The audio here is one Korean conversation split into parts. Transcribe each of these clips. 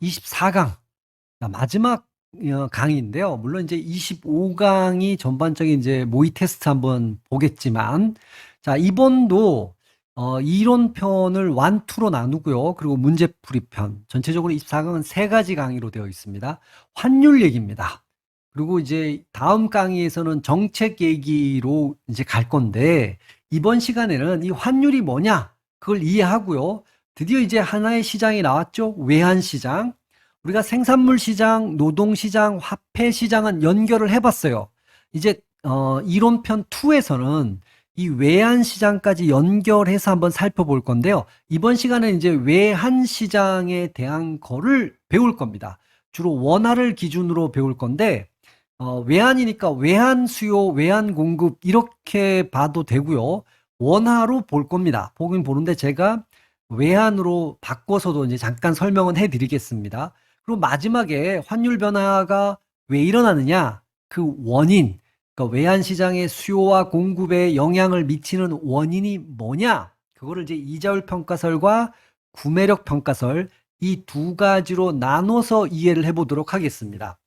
24강 마지막 강의인데요. 물론 이제 25강이 전반적인 이제 모의 테스트 한번 보겠지만, 자, 이번도 이론편을 1, 2로 나누고요. 그리고 문제풀이 편. 전체적으로 24강은 세 가지 강의로 되어 있습니다. 환율 얘기입니다. 그리고 이제 다음 강의에서는 정책 얘기로 이제 갈 건데, 이번 시간에는 이 환율이 뭐냐? 그걸 이해하고요. 드디어 이제 하나의 시장이 나왔죠. 외환시장. 우리가 생산물 시장, 노동 시장, 화폐 시장은 연결을 해봤어요. 이제 이론편 2에서는 이 외환 시장까지 연결해서 한번 살펴볼 건데요. 이번 시간에 이제 외환 시장에 대한 거를 배울 겁니다. 주로 원화를 기준으로 배울 건데 외환이니까 외환 수요, 외환 공급 이렇게 봐도 되고요. 원화로 볼 겁니다. 보긴 보는데 제가 외환으로 바꿔서도 이제 잠깐 설명은 해드리겠습니다. 그리고 마지막에 환율 변화가 왜 일어나느냐? 그 원인, 그러니까 외환시장의 수요와 공급에 영향을 미치는 원인이 뭐냐? 그거를 이제 이자율 평가설과 구매력 평가설 이 두 가지로 나눠서 이해를 해보도록 하겠습니다.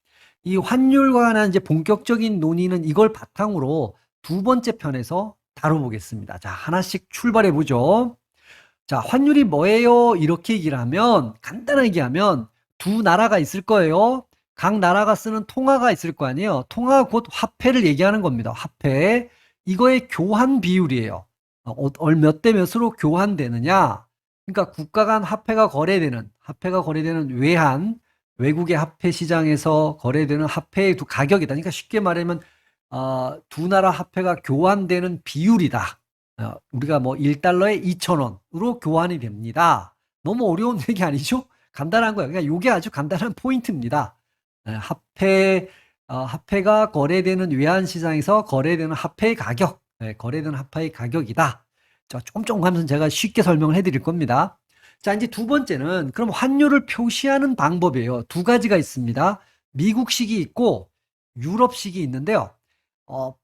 이 환율과 관한 이제 본격적인 논의는 이걸 바탕으로 두 번째 편에서 다뤄보겠습니다. 자, 하나씩 출발해 보죠. 자, 환율이 뭐예요? 이렇게 얘기를 하면, 간단하게 얘기하면 두 나라가 있을 거예요. 각 나라가 쓰는 통화가 있을 거 아니에요. 통화 곧 화폐를 얘기하는 겁니다. 화폐. 이거의 교환 비율이에요. 몇 대 몇으로 교환되느냐? 그러니까 국가 간 화폐가 거래되는 외환, 외국의 화폐 시장에서 거래되는 화폐의 두 가격이다. 그러니까 쉽게 말하면 두 나라 화폐가 교환되는 비율이다. 우리가 뭐 1달러에 2,000원으로 교환이 됩니다. 너무 어려운 얘기 아니죠? 간단한 거예요. 그러니까 이게 아주 간단한 포인트입니다. 화폐가 거래되는 외환시장에서 거래되는 화폐의 가격, 거래되는 화폐의 가격이다. 자, 조금 하면서 제가 쉽게 설명을 해드릴 겁니다. 자, 이제 두 번째는 그럼 환율을 표시하는 방법이에요. 두 가지가 있습니다. 미국식이 있고 유럽식이 있는데요.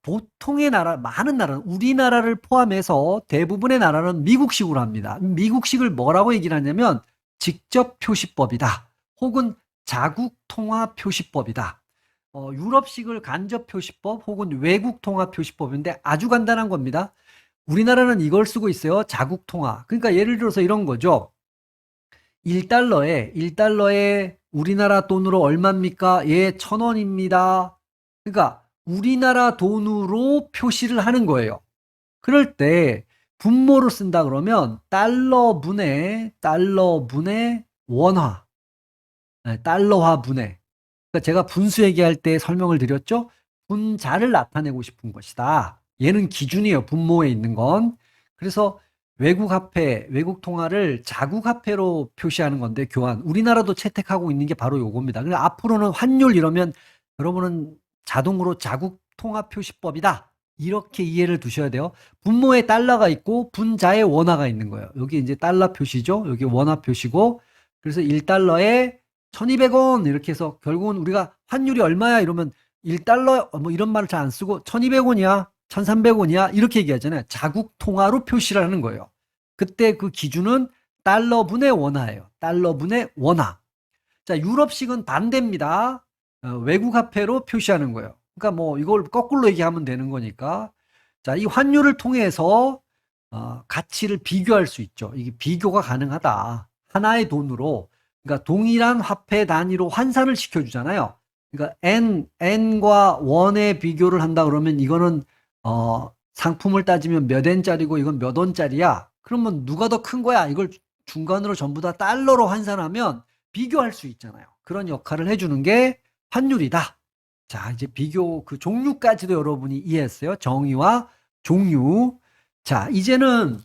보통의 나라, 많은 나라는 우리나라를 포함해서 대부분의 나라는 미국식으로 합니다. 미국식을 뭐라고 얘기를 하냐면 직접 표시법이다. 혹은 자국 통화 표시법이다. 유럽식을 간접 표시법 혹은 외국 통화 표시법인데 아주 간단한 겁니다. 우리나라는 이걸 쓰고 있어요. 자국 통화. 그러니까 예를 들어서 이런 거죠. 1달러에 우리나라 돈으로 얼마입니까? 예, 1,000원입니다. 그러니까 우리나라 돈으로 표시를 하는 거예요. 그럴 때 분모를 쓴다 그러면 달러분의 원화, 달러화 분의. 그러니까 제가 분수 얘기할 때 설명을 드렸죠. 분자를 나타내고 싶은 것이다. 얘는 기준이에요. 분모에 있는 건. 그래서 외국 화폐, 외국 통화를 자국 화폐로 표시하는 건데 교환. 우리나라도 채택하고 있는 게 바로 요겁니다. 그래서 앞으로는 환율 이러면 여러분은 자동으로 자국 통화 표시법이다. 이렇게 이해를 두셔야 돼요. 분모에 달러가 있고 분자에 원화가 있는 거예요. 여기 이제 달러 표시죠. 여기 원화 표시고 그래서 1달러에 1200원 이렇게 해서 결국은 우리가 환율이 얼마야 이러면 1달러 뭐 이런 말을 잘 안 쓰고 1200원이야 1300원이야 이렇게 얘기하잖아요. 자국 통화로 표시를 하는 거예요. 그때 그 기준은 달러분의 원화예요. 달러분의 원화. 자, 유럽식은 반대입니다. 외국 화폐로 표시하는 거예요. 그러니까 뭐 이걸 거꾸로 얘기하면 되는 거니까. 자, 이 환율을 통해서 가치를 비교할 수 있죠. 이게 비교가 가능하다. 하나의 돈으로 그러니까 동일한 화폐 단위로 환산을 시켜주잖아요. 그러니까 N과 원의 비교를 한다 그러면 이거는 상품을 따지면 몇 N짜리고 이건 몇 원짜리야. 그러면 누가 더 큰 거야? 이걸 중간으로 전부 다 달러로 환산하면 비교할 수 있잖아요. 그런 역할을 해주는 게 환율이다. 자, 이제 비교 그 종류까지도 여러분이 이해했어요. 정의와 종류. 자, 이제는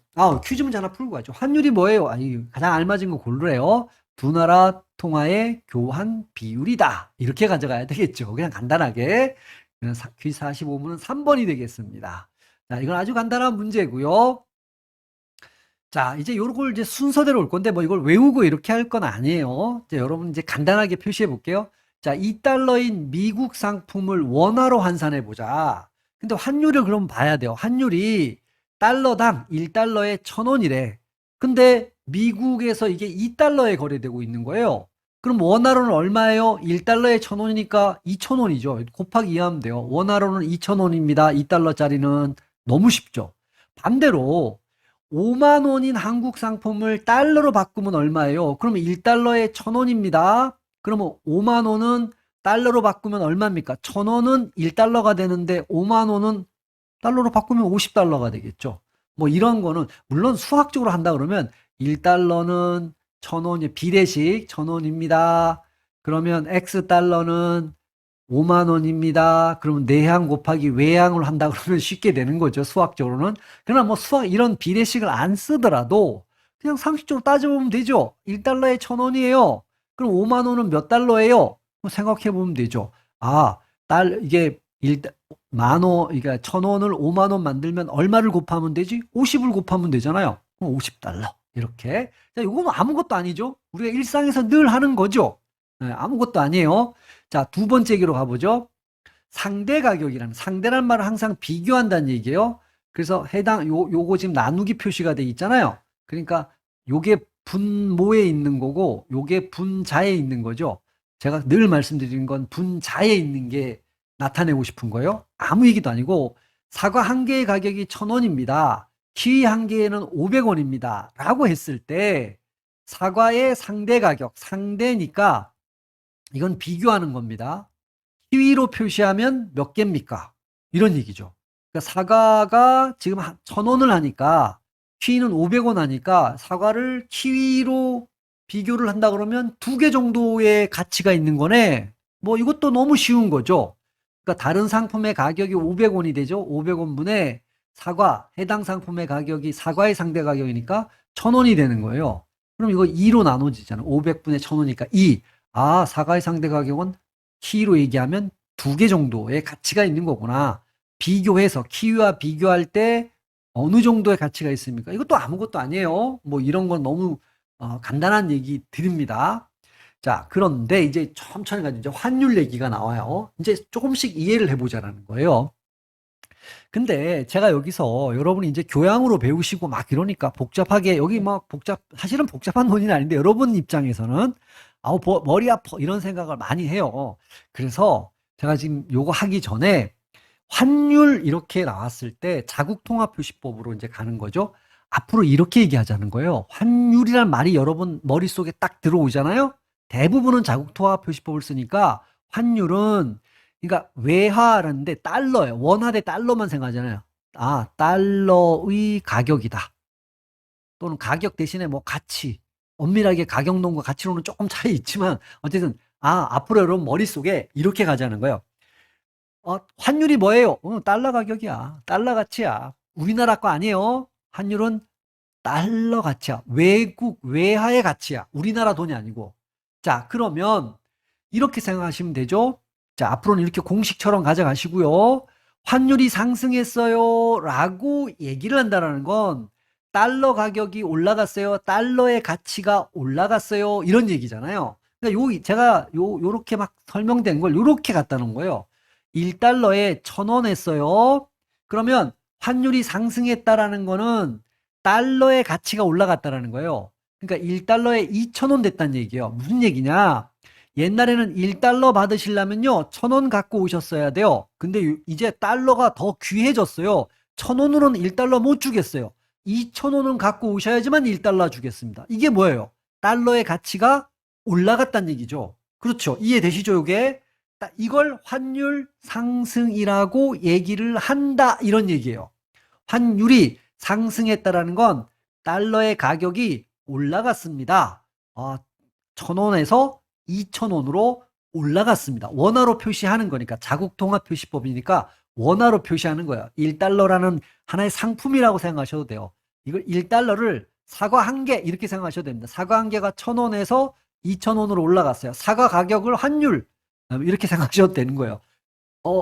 퀴즈 문제 하나 풀고 가죠. 환율이 뭐예요? 아니, 가장 알맞은 거 고르래요. 두 나라 통화의 교환 비율이다. 이렇게 가져가야 되겠죠. 그냥 간단하게. 퀴즈 45문은 3번이 되겠습니다. 자, 이건 아주 간단한 문제고요. 자, 이제 요걸 이제 순서대로 올 건데 뭐 이걸 외우고 이렇게 할 건 아니에요. 이제 여러분 이제 간단하게 표시해 볼게요. 자, 2달러인 미국 상품을 원화로 환산해 보자. 근데 환율을 그럼 봐야 돼요. 환율이 달러당 1달러에 1,000원이래. 근데 미국에서 이게 2달러에 거래되고 있는 거예요. 그럼 원화로는 얼마예요? 1달러에 1,000원이니까 2,000원이죠. 곱하기 2 하면 돼요. 원화로는 2,000원입니다. 2달러짜리는 너무 쉽죠. 반대로 5만 원인 한국 상품을 달러로 바꾸면 얼마예요? 그러면 1달러에 1,000원입니다. 그러면 5만 원은 달러로 바꾸면 얼마입니까? 1,000원은 1달러가 되는데 5만 원은 달러로 바꾸면 50달러가 되겠죠. 뭐 이런 거는 물론 수학적으로 한다 그러면 1달러는 1,000원이 비례식 1,000원입니다. 그러면 X달러는 5만 원입니다. 그러면 내향 곱하기 외향을 한다 그러면 쉽게 되는 거죠. 수학적으로는. 그러나 뭐 수학 이런 비례식을 안 쓰더라도 그냥 상식적으로 따져보면 되죠. 1달러에 1,000원이에요. 그럼 5만 원은 몇 달러예요? 생각해 보면 되죠. 아, 이게 만 원, 그러니까 1,000원을 5만 원 만들면 얼마를 곱하면 되지? 50을 곱하면 되잖아요. 그럼 50달러. 이렇게. 자, 이거는 아무것도 아니죠. 우리가 일상에서 늘 하는 거죠. 네, 아무것도 아니에요. 자, 두 번째 얘기로 가보죠. 상대 가격이라는, 상대란 말은 항상 비교한다는 얘기예요. 그래서 요거 지금 나누기 표시가 돼 있잖아요. 그러니까 요게 분모에 있는 거고, 요게 분자에 있는 거죠. 제가 늘 말씀드리는 건 분자에 있는 게 나타내고 싶은 거예요. 아무 얘기도 아니고, 사과 한 개의 가격이 1,000원입니다. 키위 한 개에는 500원입니다. 라고 했을 때, 사과의 상대 가격, 상대니까 이건 비교하는 겁니다. 키위로 표시하면 몇 개입니까? 이런 얘기죠. 그러니까 사과가 지금 1,000원을 하니까 키위는 500원 하니까 사과를 키위로 비교를 한다 그러면 두 개 정도의 가치가 있는 거네. 뭐 이것도 너무 쉬운 거죠. 그러니까 다른 상품의 가격이 500원이 되죠. 500원분의 사과, 해당 상품의 가격이 사과의 상대 가격이니까 1,000원이 되는 거예요. 그럼 이거 2로 나눠지잖아. 500분의 1,000원이니까 2. 아, 사과의 상대 가격은 키위로 얘기하면 두 개 정도의 가치가 있는 거구나. 비교해서 키위와 비교할 때 어느 정도의 가치가 있습니까? 이것도 아무것도 아니에요. 뭐 이런 건 너무 간단한 얘기 드립니다. 자, 그런데 이제 천천히 가지고 이제 환율 얘기가 나와요. 이제 조금씩 이해를 해보자라는 거예요. 근데 제가 여기서 여러분이 이제 교양으로 배우시고 막 이러니까 복잡하게 여기 막 사실은 복잡한 논의는 아닌데 여러분 입장에서는 아우 머리 아파 이런 생각을 많이 해요. 그래서 제가 지금 요거 하기 전에 환율 이렇게 나왔을 때 자국통화표시법으로 이제 가는 거죠. 앞으로 이렇게 얘기하자는 거예요. 환율이란 말이 여러분 머릿속에 딱 들어오잖아요. 대부분은 자국통화표시법을 쓰니까 환율은 그러니까 외화라는데 달러예요. 원화 대 달러만 생각하잖아요. 아, 달러의 가격이다. 또는 가격 대신에 뭐 가치. 엄밀하게 가격론과 가치론은 조금 차이 있지만 어쨌든 앞으로 여러분 머릿속에 이렇게 가자는 거예요. 환율이 뭐예요? 달러 가격이야. 달러 가치야. 우리나라 거 아니에요. 환율은 달러 가치야. 외국 외화의 가치야. 우리나라 돈이 아니고. 자, 그러면 이렇게 생각하시면 되죠. 자, 앞으로는 이렇게 공식처럼 가져가시고요. 환율이 상승했어요. 라고 얘기를 한다는 건 달러 가격이 올라갔어요. 달러의 가치가 올라갔어요. 이런 얘기잖아요. 그러니까 제가 요렇게 막 설명된 걸 요렇게 갖다 놓은 거예요. 1달러에 1,000원 했어요. 그러면 환율이 상승했다라는 거는 달러의 가치가 올라갔다라는 거예요. 그러니까 1달러에 2,000원 됐다는 얘기예요. 무슨 얘기냐? 옛날에는 1달러 받으시려면요, 1,000원 갖고 오셨어야 돼요. 근데 이제 달러가 더 귀해졌어요. 1,000원으로는 1달러 못 주겠어요. 2,000원은 갖고 오셔야지만 1달러 주겠습니다. 이게 뭐예요? 달러의 가치가 올라갔다는 얘기죠. 그렇죠. 이해되시죠, 이게? 이걸 환율 상승이라고 얘기를 한다, 이런 얘기예요. 환율이 상승했다라는 건 달러의 가격이 올라갔습니다. 1,000원에서 2,000원으로 올라갔습니다. 원화로 표시하는 거니까 자국통화표시법이니까 원화로 표시하는 거예요. 1달러라는 하나의 상품이라고 생각하셔도 돼요. 이걸 1달러를 사과 한 개 이렇게 생각하셔도 됩니다. 사과 한 개가 1,000원에서 2,000원으로 올라갔어요. 사과 가격을 환율 이렇게 생각하셔도 되는 거예요.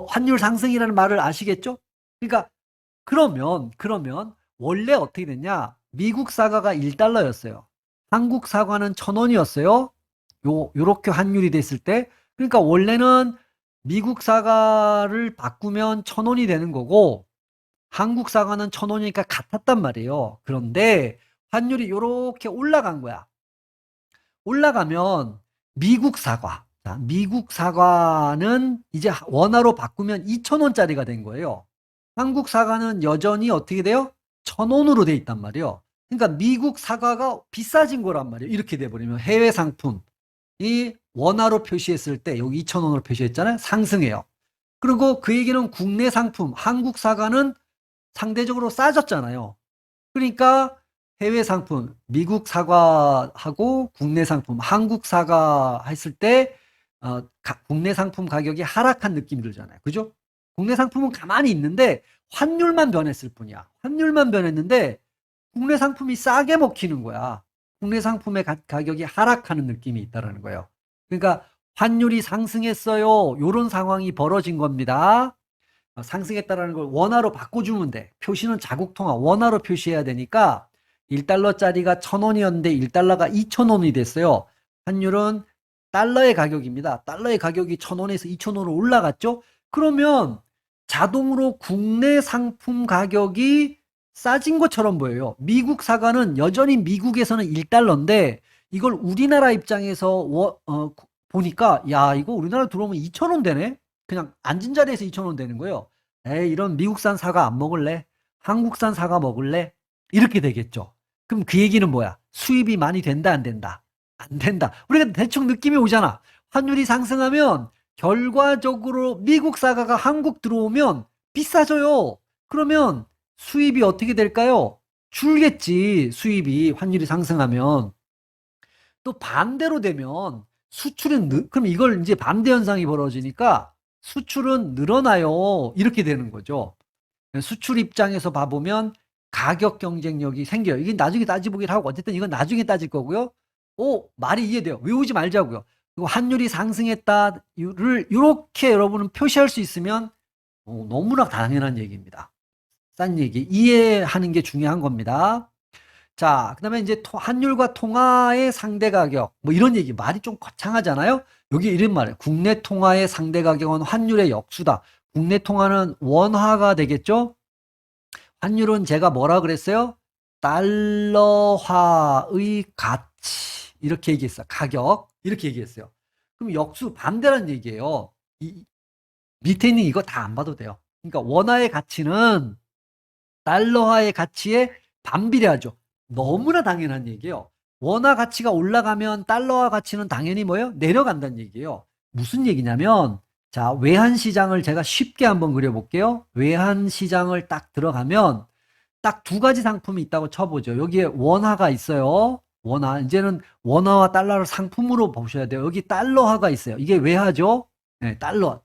환율 상승이라는 말을 아시겠죠? 그러니까 그러면 원래 어떻게 됐냐? 미국 사과가 1달러였어요. 한국 사과는 1,000원이었어요. 요렇게 환율이 됐을 때. 그러니까 원래는 미국 사과를 바꾸면 1,000원이 되는 거고 한국 사과는 1,000원이니까 같았단 말이에요. 그런데 환율이 요렇게 올라간 거야. 올라가면 미국 사과. 자, 미국 사과는 이제 원화로 바꾸면 2,000원짜리가 된 거예요. 한국 사과는 여전히 어떻게 돼요? 1,000원으로 돼 있단 말이에요. 그러니까 미국 사과가 비싸진 거란 말이에요. 이렇게 돼버리면 해외 상품이 원화로 표시했을 때 여기 2,000원으로 표시했잖아요. 상승해요. 그리고 그 얘기는 국내 상품, 한국 사과는 상대적으로 싸졌잖아요. 그러니까 해외 상품, 미국 사과하고 국내 상품, 한국 사과 했을 때 국내 상품 가격이 하락한 느낌이 들잖아요. 그죠? 국내 상품은 가만히 있는데 환율만 변했을 뿐이야. 환율만 변했는데 국내 상품이 싸게 먹히는 거야. 국내 상품의 가격이 하락하는 느낌이 있다는 거예요. 그러니까 환율이 상승했어요. 이런 상황이 벌어진 겁니다. 상승했다라는 걸 원화로 바꿔주면 돼. 표시는 자국통화 원화로 표시해야 되니까 1달러짜리가 1,000원이었는데 1달러가 2,000원이 됐어요. 환율은 달러의 가격입니다. 달러의 가격이 1,000원에서 2,000원으로 올라갔죠. 그러면 자동으로 국내 상품 가격이 싸진 것처럼 보여요. 미국 사과는 여전히 미국에서는 1달러인데 이걸 우리나라 입장에서 보니까 야 이거 우리나라 들어오면 2,000원 되네. 그냥 앉은 자리에서 2,000원 되는 거예요. 에이 이런 미국산 사과 안 먹을래? 한국산 사과 먹을래? 이렇게 되겠죠. 그럼 그 얘기는 뭐야? 수입이 많이 된다 안 된다? 안 된다. 우리가 대충 느낌이 오잖아. 환율이 상승하면 결과적으로 미국 사과가 한국 들어오면 비싸져요. 그러면 수입이 어떻게 될까요? 줄겠지. 수입이 환율이 상승하면. 또 반대로 되면 수출은 그럼 이걸 이제 반대 현상이 벌어지니까 수출은 늘어나요. 이렇게 되는 거죠. 수출 입장에서 봐보면 가격 경쟁력이 생겨요. 이게 나중에 따지보기를 하고 어쨌든 이건 나중에 따질 거고요. 오, 말이 이해돼요. 외우지 말자고요. 그리고 환율이 상승했다를 이렇게 여러분은 표시할 수 있으면 너무나 당연한 얘기입니다. 싼 얘기. 이해하는 게 중요한 겁니다. 자, 그다음에 이제 환율과 통화의 상대 가격 뭐 이런 얘기 말이 좀 거창하잖아요. 여기 이런 말이에요. 국내 통화의 상대 가격은 환율의 역수다. 국내 통화는 원화가 되겠죠? 환율은 제가 뭐라 그랬어요? 달러화의 가치 이렇게 얘기했어요. 가격 이렇게 얘기했어요. 그럼 역수 반대란 얘기예요. 밑에 있는 이거 다 안 봐도 돼요. 그러니까 원화의 가치는 달러화의 가치에 반비례하죠. 너무나 당연한 얘기예요. 원화 가치가 올라가면 달러화 가치는 당연히 뭐예요? 내려간다는 얘기예요. 무슨 얘기냐면 자, 외환 시장을 제가 쉽게 한번 그려볼게요. 외환 시장을 딱 들어가면 딱 두 가지 상품이 있다고 쳐보죠. 여기에 원화가 있어요. 원화. 이제는 원화와 달러를 상품으로 보셔야 돼요. 여기 달러화가 있어요. 이게 외화죠? 네, 달러.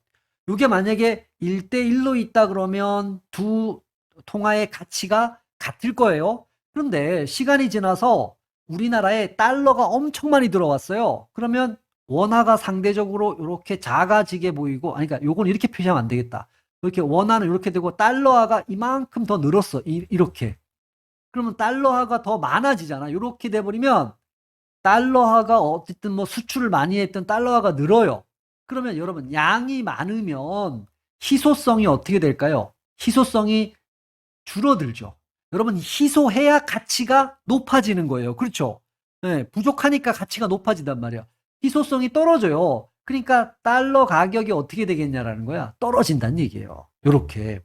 이게 만약에 1대1로 있다 그러면 두 통화의 가치가 같을 거예요. 그런데 시간이 지나서 우리나라에 달러가 엄청 많이 들어왔어요. 그러면 원화가 상대적으로 이렇게 작아지게 보이고, 아니, 그러니까 요건 이렇게 표시하면 안 되겠다. 이렇게 원화는 이렇게 되고 달러화가 이만큼 더 늘었어. 이렇게. 그러면 달러화가 더 많아지잖아. 이렇게 돼버리면 달러화가 어쨌든 뭐 수출을 많이 했던 달러화가 늘어요. 그러면 여러분 양이 많으면 희소성이 어떻게 될까요? 희소성이 줄어들죠. 여러분 희소해야 가치가 높아지는 거예요. 그렇죠? 네, 부족하니까 가치가 높아진단 말이에요. 희소성이 떨어져요. 그러니까 달러 가격이 어떻게 되겠냐라는 거야. 떨어진다는 얘기예요. 이렇게.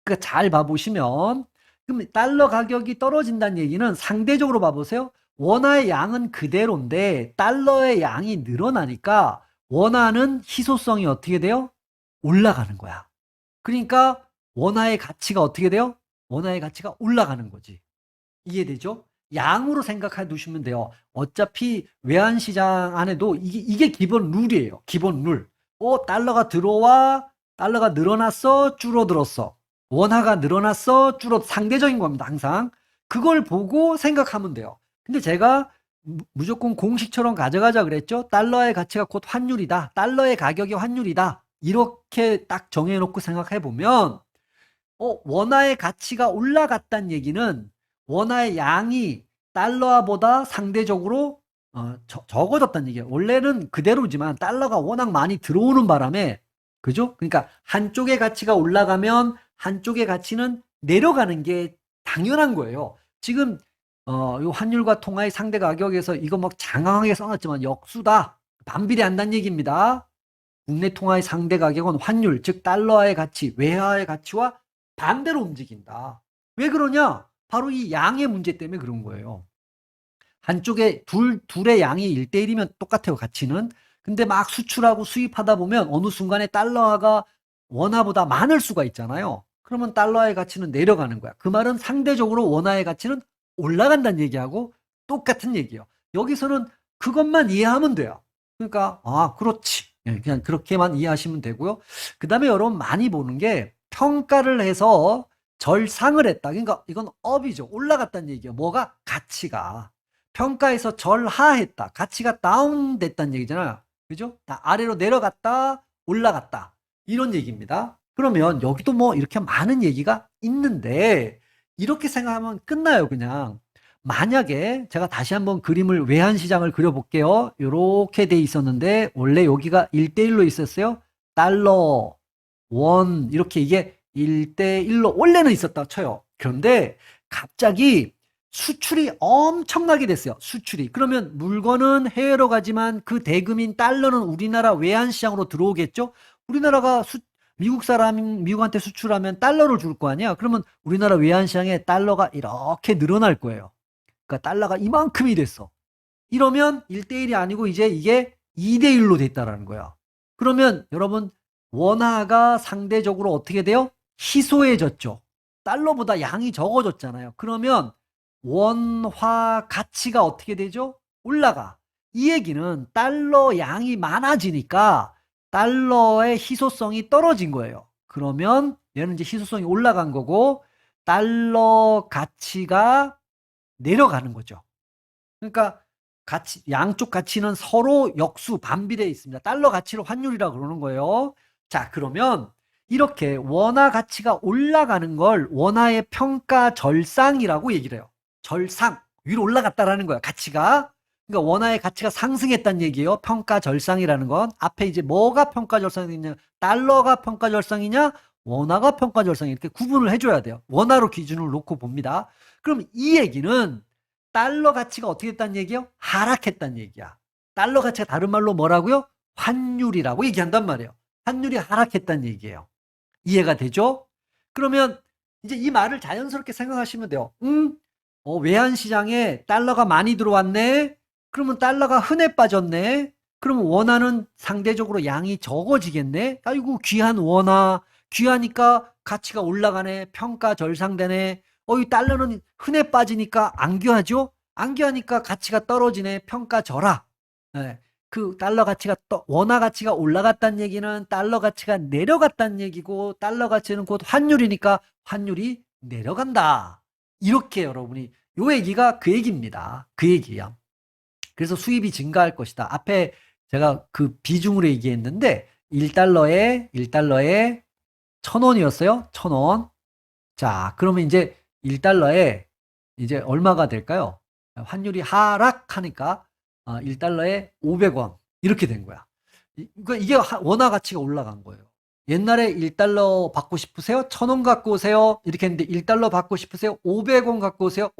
그러니까 잘 봐보시면 그럼 달러 가격이 떨어진다는 얘기는 상대적으로 봐보세요. 원화의 양은 그대로인데 달러의 양이 늘어나니까 원화는 희소성이 어떻게 돼요? 올라가는 거야. 그러니까 원화의 가치가 어떻게 돼요? 원화의 가치가 올라가는 거지. 이해되죠? 양으로 생각해 두시면 돼요. 어차피 외환시장 안에도 이게 기본 룰이에요. 기본 룰. 달러가 들어와, 달러가 늘어났어, 줄어들었어. 원화가 늘어났어, 상대적인 겁니다. 항상. 그걸 보고 생각하면 돼요. 근데 제가 무조건 공식처럼 가져가자 그랬죠? 달러의 가치가 곧 환율이다. 달러의 가격이 환율이다. 이렇게 딱 정해놓고 생각해 보면 원화의 가치가 올라갔다는 얘기는 원화의 양이 달러보다 상대적으로 적어졌다는 얘기예요. 원래는 그대로지만 달러가 워낙 많이 들어오는 바람에 그죠? 그러니까 한쪽의 가치가 올라가면 한쪽의 가치는 내려가는 게 당연한 거예요. 지금 요 환율과 통화의 상대 가격에서 이거 막 장황하게 써놨지만 역수다. 반비례한다는 얘기입니다. 국내 통화의 상대 가격은 환율, 즉 달러화의 가치, 외화의 가치와 반대로 움직인다. 왜 그러냐? 바로 이 양의 문제 때문에 그런 거예요. 한쪽에 둘의 양이 1대1이면 똑같아요, 가치는. 근데 막 수출하고 수입하다 보면 어느 순간에 달러화가 원화보다 많을 수가 있잖아요. 그러면 달러화의 가치는 내려가는 거야. 그 말은 상대적으로 원화의 가치는 올라간다는 얘기하고 똑같은 얘기예요. 여기서는 그것만 이해하면 돼요. 그러니까 그렇지. 그냥 그렇게만 이해하시면 되고요. 그 다음에 여러분 많이 보는 게 평가를 해서 절상을 했다. 그러니까 이건 업이죠. 올라갔다는 얘기예요. 뭐가? 가치가. 평가에서 절하했다. 가치가 다운됐다는 얘기잖아요. 그죠? 아래로 내려갔다, 올라갔다. 이런 얘기입니다. 그러면 여기도 뭐 이렇게 많은 얘기가 있는데 이렇게 생각하면 끝나요, 그냥. 만약에 제가 다시 한번 그림을 외환시장을 그려볼게요. 이렇게 돼 있었는데 원래 여기가 1대1로 있었어요. 달러, 원 이렇게 이게 1대1로 원래는 있었다 쳐요. 그런데 갑자기 수출이 엄청나게 됐어요. 수출이. 그러면 물건은 해외로 가지만 그 대금인 달러는 우리나라 외환시장으로 들어오겠죠? 우리나라가 미국한테 수출하면 달러를 줄 거 아니야? 그러면 우리나라 외환시장에 달러가 이렇게 늘어날 거예요. 그러니까 달러가 이만큼이 됐어. 이러면 1대1이 아니고 이제 이게 2대1로 됐다라는 거야. 그러면 여러분 원화가 상대적으로 어떻게 돼요? 희소해졌죠. 달러보다 양이 적어졌잖아요. 그러면 원화 가치가 어떻게 되죠? 올라가. 이 얘기는 달러 양이 많아지니까 달러의 희소성이 떨어진 거예요. 그러면 얘는 이제 희소성이 올라간 거고 달러 가치가 내려가는 거죠. 그러니까 양쪽 가치는 서로 역수 반비례해 있습니다. 달러 가치를 환율이라고 그러는 거예요. 자, 그러면 이렇게 원화 가치가 올라가는 걸 원화의 평가 절상이라고 얘기를 해요. 절상. 위로 올라갔다라는 거야, 가치가. 그러니까 원화의 가치가 상승했다는 얘기예요. 평가 절상이라는 건. 앞에 이제 뭐가 평가 절상이냐? 달러가 평가 절상이냐? 원화가 평가 절상이 이렇게 구분을 해줘야 돼요. 원화로 기준을 놓고 봅니다. 그럼 이 얘기는 달러 가치가 어떻게 됐다는 얘기예요? 하락했다는 얘기야. 달러 가치가 다른 말로 뭐라고요? 환율이라고 얘기한단 말이에요. 환율이 하락했다는 얘기예요. 이해가 되죠? 그러면 이제 이 말을 자연스럽게 생각하시면 돼요. 외환시장에 달러가 많이 들어왔네. 그러면 달러가 흔해 빠졌네. 그러면 원화는 상대적으로 양이 적어지겠네. 아이고 귀한 원화. 귀하니까 가치가 올라가네. 평가 절상되네. 이 달러는 흔해 빠지니까 안 귀하죠? 안 귀하니까 가치가 떨어지네. 평가 절하. 네. 그 달러 가치가 원화 가치가 올라갔다는 얘기는 달러 가치가 내려갔다는 얘기고 달러 가치는 곧 환율이니까 환율이 내려간다. 이렇게 여러분이 요 얘기가 그 얘기입니다. 그 얘기야. 그래서 수입이 증가할 것이다. 앞에 제가 그 비중으로 얘기했는데 1달러에 1,000원이었어요. 1,000원. 자, 그러면 이제 1달러에 이제 얼마가 될까요? 환율이 하락하니까 1달러에 500원 이렇게 된 거야. 그러니까 이게 원화 가치가 올라간 거예요. 옛날에 1달러 받고 싶으세요? 1,000원 갖고 오세요. 이렇게 했는데 1달러 받고 싶으세요? 500원 갖고 오세요.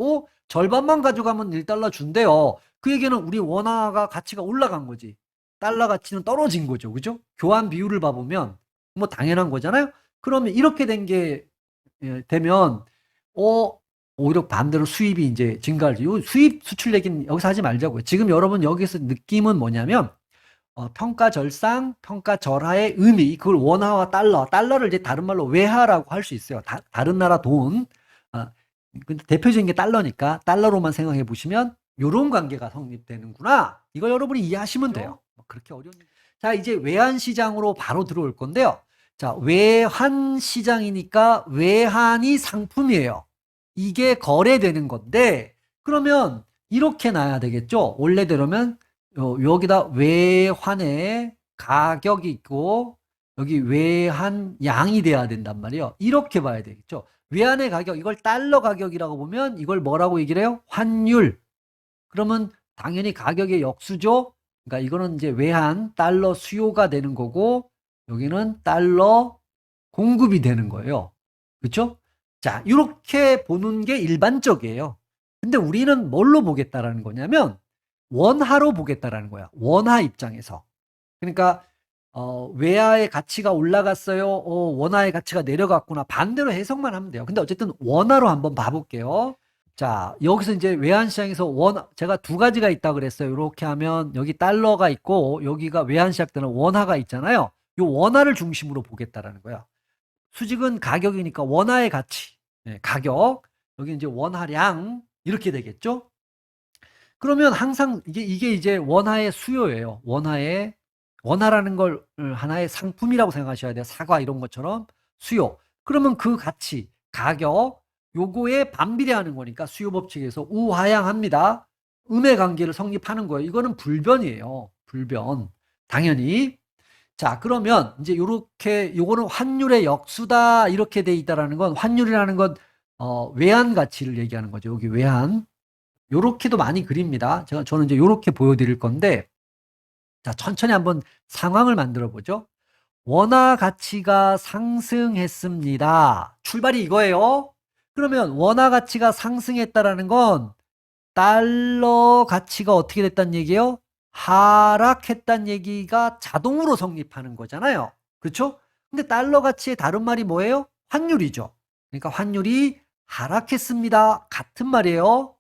절반만 가져가면 1달러 준대요. 그 얘기는 우리 원화가 가치가 올라간 거지. 달러 가치는 떨어진 거죠. 그죠? 교환 비율을 봐보면 뭐 당연한 거잖아요. 그러면 이렇게 된 게 되면 오히려 반대로 수입이 이제 증가하지. 수입 수출 얘기는 여기서 하지 말자고요. 지금 여러분 여기서 느낌은 뭐냐면 평가 절상, 평가 절하의 의미, 그걸 원화와 달러를 이제 다른 말로 외화라고 할 수 있어요. 다른 나라 돈. 근데 대표적인 게 달러니까 달러로만 생각해 보시면 이런 관계가 성립되는구나. 이걸 여러분이 이해하시면 돼요. 그렇게 어려운. 자, 이제 외환 시장으로 바로 들어올 건데요. 자, 외환 시장이니까 외환이 상품이에요. 이게 거래되는 건데 그러면 이렇게 놔야 되겠죠. 원래대로면 여기다 외환의 가격이 있고 여기 외환 양이 돼야 된단 말이에요. 이렇게 봐야 되겠죠. 외환의 가격, 이걸 달러 가격이라고 보면 이걸 뭐라고 얘기를 해요? 환율. 그러면 당연히 가격의 역수죠. 그러니까 이거는 이제 외환 달러 수요가 되는 거고 여기는 달러 공급이 되는 거예요. 그렇죠? 자, 이렇게 보는 게 일반적이에요. 근데 우리는 뭘로 보겠다라는 거냐면 원화로 보겠다라는 거야. 원화 입장에서. 그러니까 외화의 가치가 올라갔어요. 원화의 가치가 내려갔구나. 반대로 해석만 하면 돼요. 근데 어쨌든 원화로 한번 봐볼게요. 자, 여기서 이제 외환시장에서 제가 두 가지가 있다고 그랬어요. 이렇게 하면 여기 달러가 있고 여기가 외환시장 때는 원화가 있잖아요. 이 원화를 중심으로 보겠다라는 거야. 수직은 가격이니까 원화의 가치, 가격. 여기 이제 원화량 이렇게 되겠죠. 그러면 항상 이게 이제 원화의 수요예요. 원화라는 걸 하나의 상품이라고 생각하셔야 돼요. 사과 이런 것처럼 수요. 그러면 그 가치, 가격, 요거에 반비례하는 거니까 수요 법칙에서 우하향합니다. 음의 관계를 성립하는 거예요. 이거는 불변이에요. 불변. 당연히. 자, 그러면 이제 요거는 환율의 역수다 이렇게 돼 있다라는 건 환율이라는 건 외환 가치를 얘기하는 거죠. 여기 외환. 요렇게도 많이 그립니다. 저는 이제 요렇게 보여드릴 건데, 자, 천천히 한번 상황을 만들어 보죠. 원화 가치가 상승했습니다. 출발이 이거예요. 그러면 원화 가치가 상승했다라는 건 달러 가치가 어떻게 됐다는 얘기예요? 하락했다는 얘기가 자동으로 성립하는 거잖아요. 그렇죠? 근데 달러 가치의 다른 말이 뭐예요? 환율이죠. 그러니까 환율이 하락했습니다. 같은 말이에요.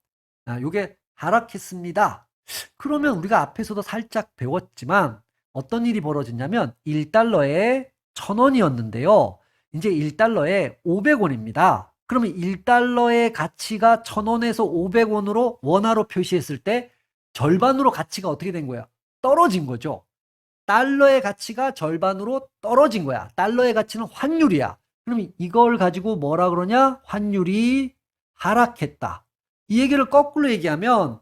요게 하락했습니다. 그러면 우리가 앞에서도 살짝 배웠지만 어떤 일이 벌어졌냐면 1달러에 1000원이었는데요. 이제 1달러에 500원입니다. 그러면 1달러의 가치가 1000원에서 500원으로 원화로 표시했을 때 절반으로 가치가 어떻게 된 거야? 떨어진 거죠. 달러의 가치가 절반으로 떨어진 거야. 달러의 가치는 환율이야. 그럼 이걸 가지고 뭐라 그러냐? 환율이 하락했다. 이 얘기를 거꾸로 얘기하면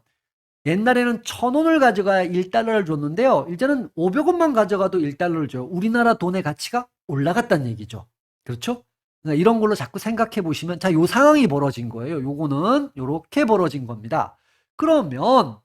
옛날에는 1000원을 가져가야 1달러를 줬는데요. 이제는 500원만 가져가도 1달러를 줘요. 우리나라 돈의 가치가 올라갔다는 얘기죠. 그렇죠? 그러니까 이런 걸로 자꾸 생각해 보시면, 자, 요 상황이 벌어진 거예요. 요거는 요렇게 벌어진 겁니다. 그러면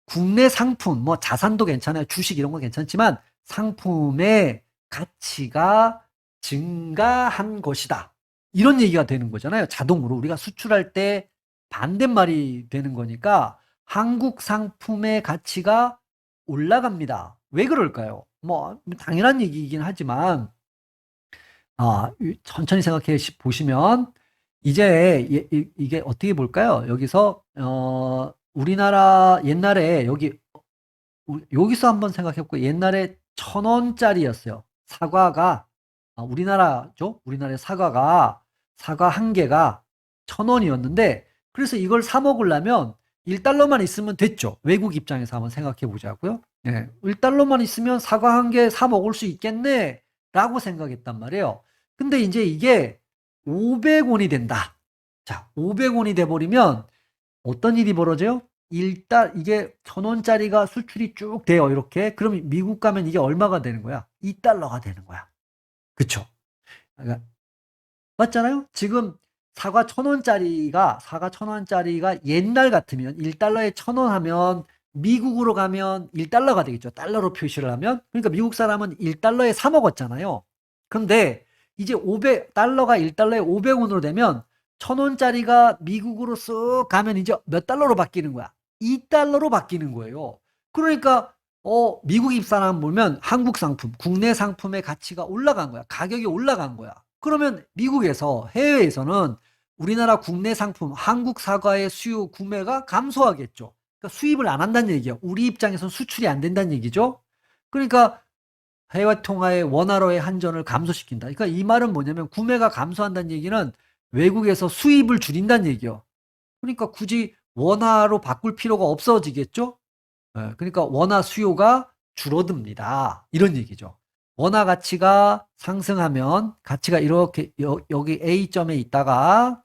국내 상품, 뭐 자산도 괜찮아요. 주식 이런 거 괜찮지만 상품의 가치가 증가한 것이다. 이런 얘기가 되는 거잖아요. 자동으로 우리가 수출할 때 반대말이 되는 거니까 한국 상품의 가치가 올라갑니다. 왜 그럴까요? 뭐 당연한 얘기이긴 하지만 천천히 생각해 보시면 이제 이게 어떻게 볼까요? 여기서 우리나라 옛날에 여기서 한번 생각해볼게요. 옛날에 1000원짜리였어요. 사과가 우리나라죠. 우리나라의 사과 한 개가 1000원이었는데 그래서 이걸 사 먹으려면 1달러만 있으면 됐죠. 외국 입장에서 한번 생각해 보자고요. 네, 1달러만 있으면 사과 한 개 사 먹을 수 있겠네 라고 생각했단 말이에요. 근데 이제 이게 500원이 된다. 자, 500원이 돼버리면 어떤 일이 벌어져요? 이게 1000원짜리가 수출이 쭉 돼요. 이렇게. 그럼 미국 가면 이게 얼마가 되는 거야? 2달러가 되는 거야. 그쵸? 그러니까 맞잖아요? 지금 사과 1000원짜리가 옛날 같으면 1달러에 1000원 하면 미국으로 가면 1달러가 되겠죠. 달러로 표시를 하면. 그러니까 미국 사람은 1달러에 사 먹었잖아요. 근데 이제 달러가 1달러에 500원으로 되면 1000원짜리가 미국으로 쓱 가면 이제 몇 달러로 바뀌는 거야? 2달러로 바뀌는 거예요. 그러니까 미국 입사람 보면 한국 상품, 국내 상품의 가치가 올라간 거야. 가격이 올라간 거야. 그러면 미국에서, 해외에서는 우리나라 국내 상품, 한국 사과의 수요 구매가 감소하겠죠. 그러니까 수입을 안 한다는 얘기야. 우리 입장에서는 수출이 안 된다는 얘기죠. 그러니까 해외 통화의 원화로의 한전을 감소시킨다. 그러니까 이 말은 뭐냐면 구매가 감소한다는 얘기는 외국에서 수입을 줄인다는 얘기요. 그러니까 굳이 원화로 바꿀 필요가 없어지겠죠. 그러니까 원화 수요가 줄어듭니다. 이런 얘기죠. 원화 가치가 상승하면 가치가 이렇게 여기 A점에 있다가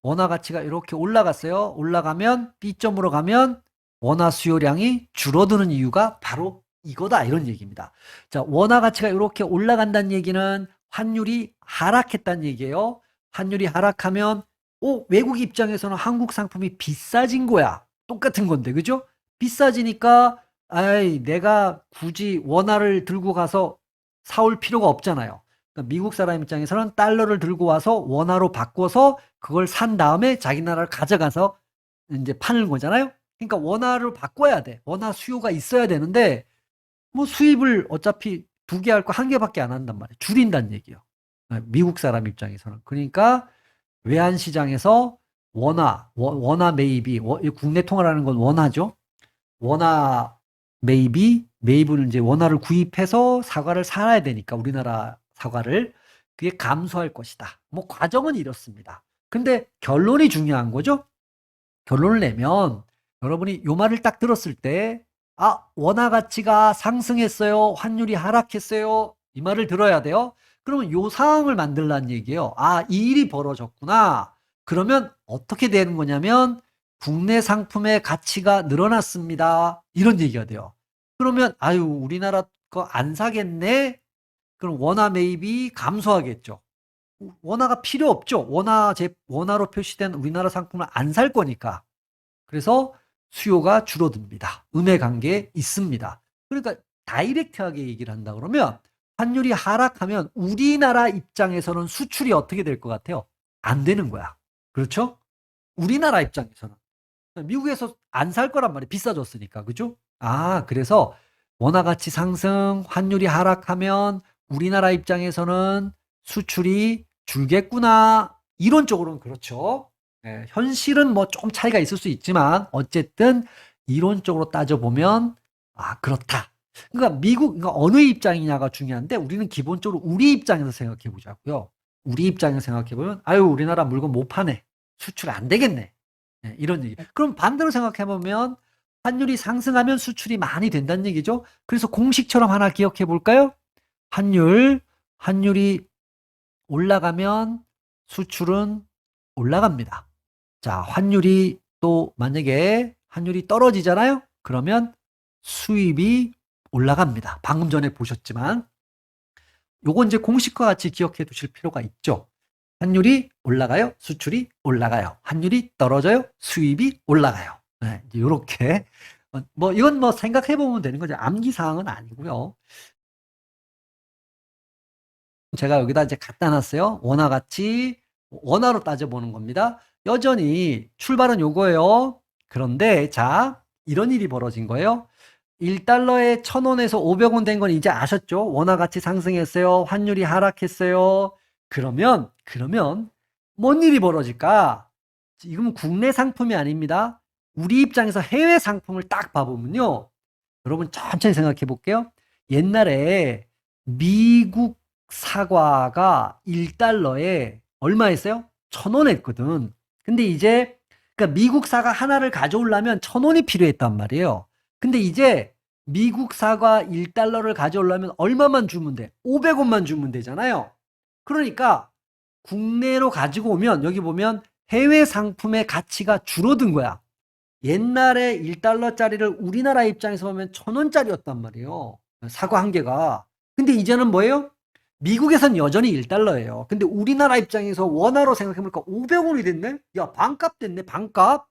원화 가치가 이렇게 올라갔어요. 올라가면 B점으로 가면 원화 수요량이 줄어드는 이유가 바로 이거다 이런 얘기입니다. 자, 원화 가치가 이렇게 올라간다는 얘기는 환율이 하락했다는 얘기예요. 환율이 하락하면 외국 입장에서는 한국 상품이 비싸진 거야. 똑같은 건데 그죠? 비싸지니까 내가 굳이 원화를 들고 가서 사올 필요가 없잖아요. 그러니까 미국 사람 입장에서는 달러를 들고 와서 원화로 바꿔서 그걸 산 다음에 자기 나라를 가져가서 이제 파는 거잖아요. 그러니까 원화를 바꿔야 돼. 원화 수요가 있어야 되는데 뭐 수입을 어차피 2개 할 거 1개밖에 안 한단 말이에요. 줄인다는 얘기예요. 미국 사람 입장에서는. 그러니까 외환 시장에서 원화 매입이 국내 통화라는 건 원화죠. 원화 매입을 이제 원화를 구입해서 사과를 사야 되니까 우리나라 사과를 그게 감소할 것이다. 뭐 과정은 이렇습니다. 근데 결론이 중요한 거죠. 결론을 내면 여러분이 요 말을 딱 들었을 때 원화 가치가 상승했어요. 환율이 하락했어요. 이 말을 들어야 돼요. 그러면 요 상황을 만들라는 얘기예요. 이 일이 벌어졌구나. 그러면 어떻게 되는 거냐면 국내 상품의 가치가 늘어났습니다. 이런 얘기가 돼요. 그러면 우리나라 거 안 사겠네. 그럼 원화 매입이 감소하겠죠. 원화가 필요 없죠. 원화로 표시된 우리나라 상품을 안 살 거니까. 그래서 수요가 줄어듭니다. 음의 관계에 있습니다. 그러니까 다이렉트하게 얘기를 한다 그러면 환율이 하락하면 우리나라 입장에서는 수출이 어떻게 될 것 같아요? 안 되는 거야. 그렇죠? 우리나라 입장에서는. 미국에서 안 살 거란 말이에요. 비싸졌으니까. 그죠? 그래서 원화 가치 상승, 환율이 하락하면 우리나라 입장에서는 수출이 줄겠구나. 이론적으로는 그렇죠. 현실은 뭐 좀 차이가 있을 수 있지만 어쨌든 이론적으로 따져보면 그렇다. 그러니까 어느 입장이냐가 중요한데 우리는 기본적으로 우리 입장에서 생각해 보자고요. 우리 입장에서 생각해 보면 우리나라 물건 못 파네. 수출 안 되겠네. 이런 얘기. 그럼 반대로 생각해 보면 환율이 상승하면 수출이 많이 된다는 얘기죠. 그래서 공식처럼 하나 기억해 볼까요? 환율이 올라가면 수출은 올라갑니다. 자, 환율이 또 만약에 환율이 떨어지잖아요? 그러면 수입이 올라갑니다. 방금 전에 보셨지만 요건 이제 공식과 같이 기억해 두실 필요가 있죠. 환율이 올라가요, 수출이 올라가요. 환율이 떨어져요, 수입이 올라가요. 이렇게 이건 뭐 생각해 보면 되는 거죠. 암기 사항은 아니고요. 제가 여기다 이제 갖다 놨어요. 원화 가치 원화로 따져보는 겁니다. 여전히 출발은 요거예요. 그런데 자, 이런 일이 벌어진 거예요. 1달러에 1,000원에서 500원 된 건 이제 아셨죠? 원화 가치 상승했어요. 환율이 하락했어요. 그러면 뭔 일이 벌어질까? 지금 국내 상품이 아닙니다. 우리 입장에서 해외 상품을 딱 봐보면요. 여러분 천천히 생각해 볼게요. 옛날에 미국 사과가 1달러에 얼마였어요? 1,000원 했거든. 근데 이제 그러니까 미국 사과 하나를 가져오려면 1,000원이 필요했단 말이에요. 근데 이제 미국 사과 1달러를 가져오려면 얼마만 주면 돼? 500원만 주면 되잖아요. 그러니까 국내로 가지고 오면 여기 보면 해외 상품의 가치가 줄어든 거야. 옛날에 1달러짜리를 우리나라 입장에서 보면 1,000원짜리였단 말이에요. 사과 한 개가. 근데 이제는 뭐예요? 미국에선 여전히 1달러예요. 근데 우리나라 입장에서 원화로 생각해보니까 500원이 됐네? 야, 반값 됐네, 반값.